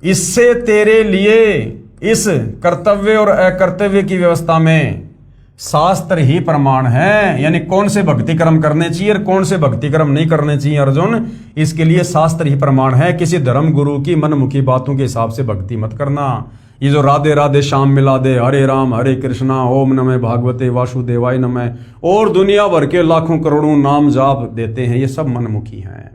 इससे तेरे लिए इस कर्तव्य और अकर्तव्य की व्यवस्था में शास्त्र ही प्रमाण है। यानी कौन से भक्ति कर्म करने चाहिए और कौन से भक्ति कर्म नहीं करने चाहिए अर्जुन, इसके लिए शास्त्र ही प्रमाण है। किसी धर्म गुरु की मनमुखी बातों के हिसाब से भक्ति मत करना। ये जो राधे राधे श्याम मिला दे, हरे राम हरे कृष्णा, ओम नमः भागवते वासुदेवाय नमः और दुनिया भर के लाखों करोड़ों नाम जाप देते हैं, ये सब मनमुखी हैं।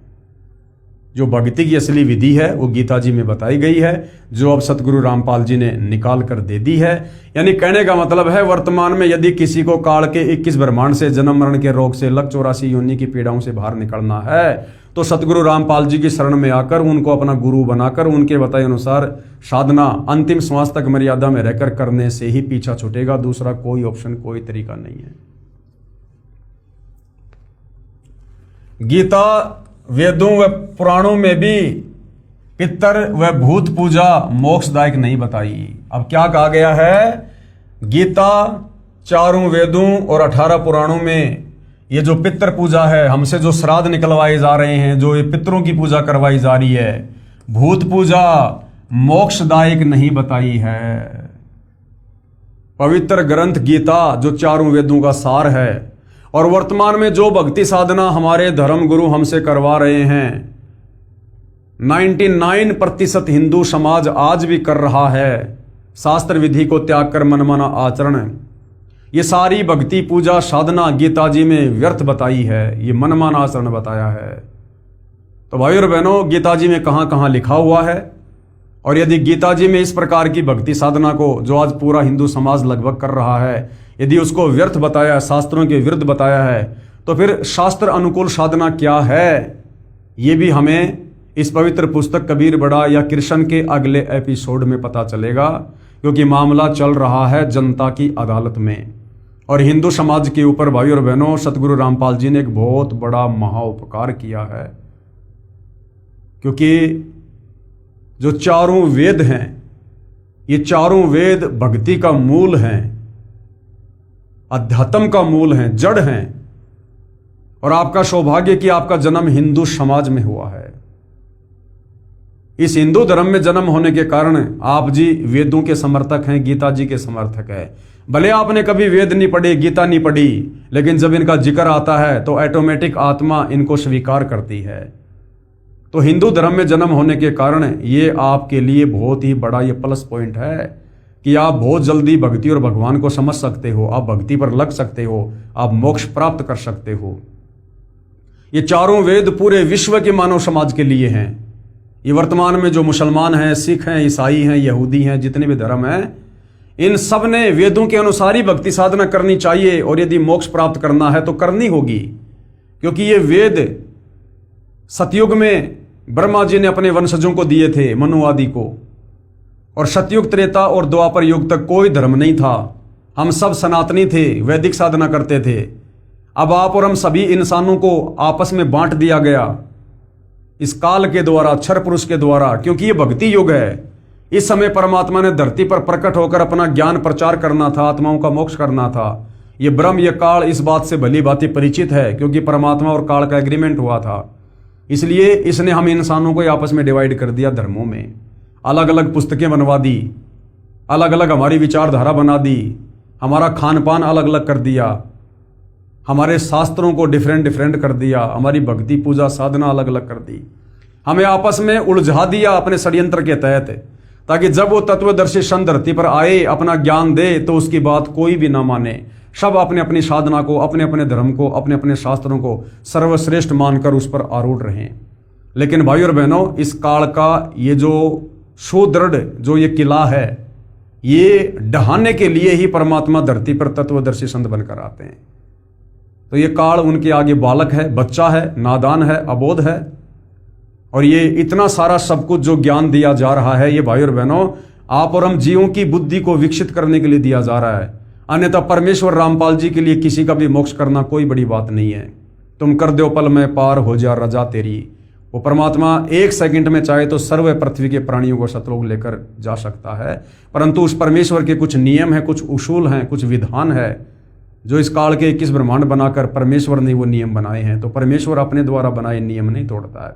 जो भक्ति की असली विधि है वो गीता जी में बताई गई है, जो अब सतगुरु रामपाल जी ने निकाल कर दे दी है। यानी कहने का मतलब है, वर्तमान में यदि किसी को काल के 21 ब्रह्मांड से, जन्म मरण के रोग से, लग 84 योनि की पीड़ाओं से बाहर निकलना है तो सतगुरु रामपाल जी की शरण में आकर उनको अपना गुरु बनाकर उनके बताए अनुसार साधना अंतिम श्वास तक मर्यादा में रहकर करने से ही पीछा छूटेगा। दूसरा कोई ऑप्शन, कोई तरीका नहीं है। गीता वेदों व पुराणों में भी पितर व भूत पूजा मोक्षदायक नहीं बताई। अब क्या कहा गया है, गीता, चारों वेदों और 18 पुराणों में ये जो पितर पूजा है, हमसे जो श्राद्ध निकलवाए जा रहे हैं, जो ये पितरों की पूजा करवाई जा रही है, भूत पूजा मोक्षदायक नहीं बताई है। पवित्र ग्रंथ गीता जो चारों वेदों का सार है और वर्तमान में जो भक्ति साधना हमारे धर्म गुरु हमसे करवा रहे हैं, 99% हिंदू समाज आज भी कर रहा है। शास्त्र विधि को त्याग कर मनमाना आचरण, ये सारी भक्ति पूजा साधना गीता जी में व्यर्थ बताई है, ये मनमाना आचरण बताया है। तो भाई और बहनों, गीता जी में कहां कहां लिखा हुआ है, और यदि गीता जी में इस प्रकार की भक्ति साधना को जो आज पूरा हिंदू समाज लगभग कर रहा है, यदि उसको व्यर्थ बताया, शास्त्रों के विरुद्ध बताया है, तो फिर शास्त्र अनुकूल साधना क्या है, ये भी हमें इस पवित्र पुस्तक कबीर बड़ा या कृष्ण के अगले एपिसोड में पता चलेगा, क्योंकि मामला चल रहा है जनता की अदालत में। और हिंदू समाज के ऊपर भाई और बहनों, सतगुरु रामपाल जी ने एक बहुत बड़ा महाउपकार किया है, क्योंकि जो चारों वेद हैं, ये चारों वेद भक्ति का मूल हैं, अध्यात्म का मूल हैं, जड़ हैं। और आपका सौभाग्य कि आपका जन्म हिंदू समाज में हुआ है। इस हिंदू धर्म में जन्म होने के कारण आप जी वेदों के समर्थक हैं, गीता जी के समर्थक हैं। भले आपने कभी वेद नहीं पढ़े, गीता नहीं पढ़ी, लेकिन जब इनका जिक्र आता है तो ऑटोमेटिक आत्मा इनको स्वीकार करती है। तो हिंदू धर्म में जन्म होने के कारण ये आपके लिए बहुत ही बड़ा ये प्लस पॉइंट है कि आप बहुत जल्दी भक्ति और भगवान को समझ सकते हो, आप भक्ति पर लग सकते हो, आप मोक्ष प्राप्त कर सकते हो। ये चारों वेद पूरे विश्व के मानव समाज के लिए हैं। ये वर्तमान में जो मुसलमान हैं, सिख हैं, ईसाई हैं, यहूदी हैं, जितने भी धर्म हैं, इन सब ने वेदों के अनुसार ही भक्ति साधना करनी चाहिए। और यदि मोक्ष प्राप्त करना है तो करनी होगी, क्योंकि ये वेद सतयुग में ब्रह्मा जी ने अपने वंशजों को दिए थे, मनु आदि को। और सतयुग, त्रेता और द्वापर युग तक कोई धर्म नहीं था, हम सब सनातनी थे, वैदिक साधना करते थे। अब आप और हम सभी इंसानों को आपस में बांट दिया गया इस काल के द्वारा, क्षर पुरुष के द्वारा, क्योंकि ये भक्ति युग है। इस समय परमात्मा ने धरती पर प्रकट होकर अपना ज्ञान प्रचार करना था, आत्माओं का मोक्ष करना था। ये ब्रह्म, ये काल इस बात से भली भांति परिचित है, क्योंकि परमात्मा और काल का एग्रीमेंट हुआ था। इसलिए इसने हम इंसानों को आपस में डिवाइड कर दिया, धर्मों में अलग अलग पुस्तकें बनवा दी, अलग अलग हमारी विचारधारा बना दी, हमारा खान पान अलग अलग कर दिया, हमारे शास्त्रों को डिफरेंट कर दिया, हमारी भक्ति पूजा साधना अलग अलग कर दी, हमें आपस में उलझा दिया अपने षड्यंत्र के तहत, ताकि जब वो तत्वदर्शी सन धरती पर आए, अपना ज्ञान दे, तो उसकी बात कोई भी ना माने। सब अपने अपनी साधना को, अपने अपने धर्म को, अपने अपने शास्त्रों को सर्वश्रेष्ठ मानकर उस पर आरूढ़ रहें। लेकिन भाई और बहनों, इस काल का ये जो सुदृढ़ जो ये किला है, ये ढहाने के लिए ही परमात्मा धरती पर तत्वदर्शी संत बनकर आते हैं। तो ये काल उनके आगे बालक है, बच्चा है, नादान है, अबोध है। और ये इतना सारा सब कुछ जो ज्ञान दिया जा रहा है, ये भाई और बहनों आप और हम जीवों की बुद्धि को विकसित करने के लिए दिया जा रहा है। अन्यथा परमेश्वर रामपाल जी के लिए किसी का भी मोक्ष करना कोई बड़ी बात नहीं है। तुम कर दो पल में पार हो जा रजा तेरी। वो परमात्मा 1 सेकंड में चाहे तो सर्व पृथ्वी के प्राणियों को सतलोक लेकर जा सकता है, परंतु उस परमेश्वर के कुछ नियम हैं, कुछ उसूल हैं, कुछ विधान है जो इस काल के 21 ब्रह्मांड बनाकर परमेश्वर ने वो नियम बनाए हैं, तो परमेश्वर अपने द्वारा बनाए नियम नहीं तोड़ता है।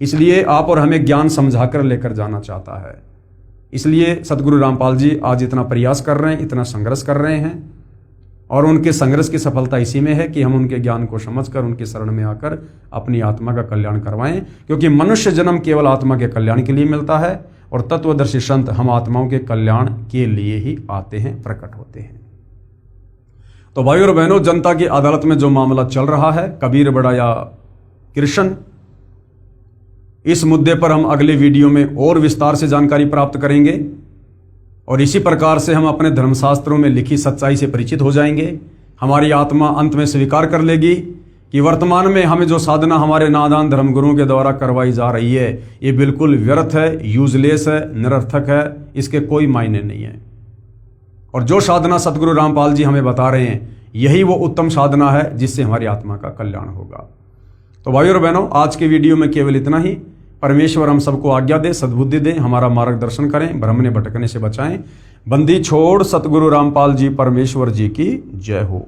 इसलिए आप और हमें ज्ञान समझाकर लेकर जाना चाहता है। इसलिए सतगुरु रामपाल जी आज इतना प्रयास कर रहे हैं, इतना संघर्ष कर रहे हैं, और उनके संघर्ष की सफलता इसी में है कि हम उनके ज्ञान को समझकर उनकी शरण में आकर अपनी आत्मा का कल्याण करवाएं। क्योंकि मनुष्य जन्म केवल आत्मा के कल्याण के लिए मिलता है, और तत्वदर्शी संत हम आत्माओं के कल्याण के लिए ही आते हैं, प्रकट होते हैं। तो भाइयों और बहनों, जनता की अदालत में जो मामला चल रहा है, कबीर बड़ा या कृष्ण, इस मुद्दे पर हम अगले वीडियो में और विस्तार से जानकारी प्राप्त करेंगे, और इसी प्रकार से हम अपने धर्मशास्त्रों में लिखी सच्चाई से परिचित हो जाएंगे। हमारी आत्मा अंत में स्वीकार कर लेगी कि वर्तमान में हमें जो साधना हमारे नादान धर्मगुरुओं के द्वारा करवाई जा रही है, ये बिल्कुल व्यर्थ है, यूजलेस है, निरर्थक है, इसके कोई मायने नहीं है। और जो साधना सतगुरु रामपाल जी हमें बता रहे हैं, यही वो उत्तम साधना है जिससे हमारी आत्मा का कल्याण होगा। तो भाइयों और बहनों, आज के वीडियो में केवल इतना ही। परमेश्वर हम सबको आज्ञा दे, सद्बुद्धि दे, हमारा मार्गदर्शन करें, भ्रम ने भटकने से बचाएं। बंदी छोड़ सतगुरु रामपाल जी परमेश्वर जी की जय हो।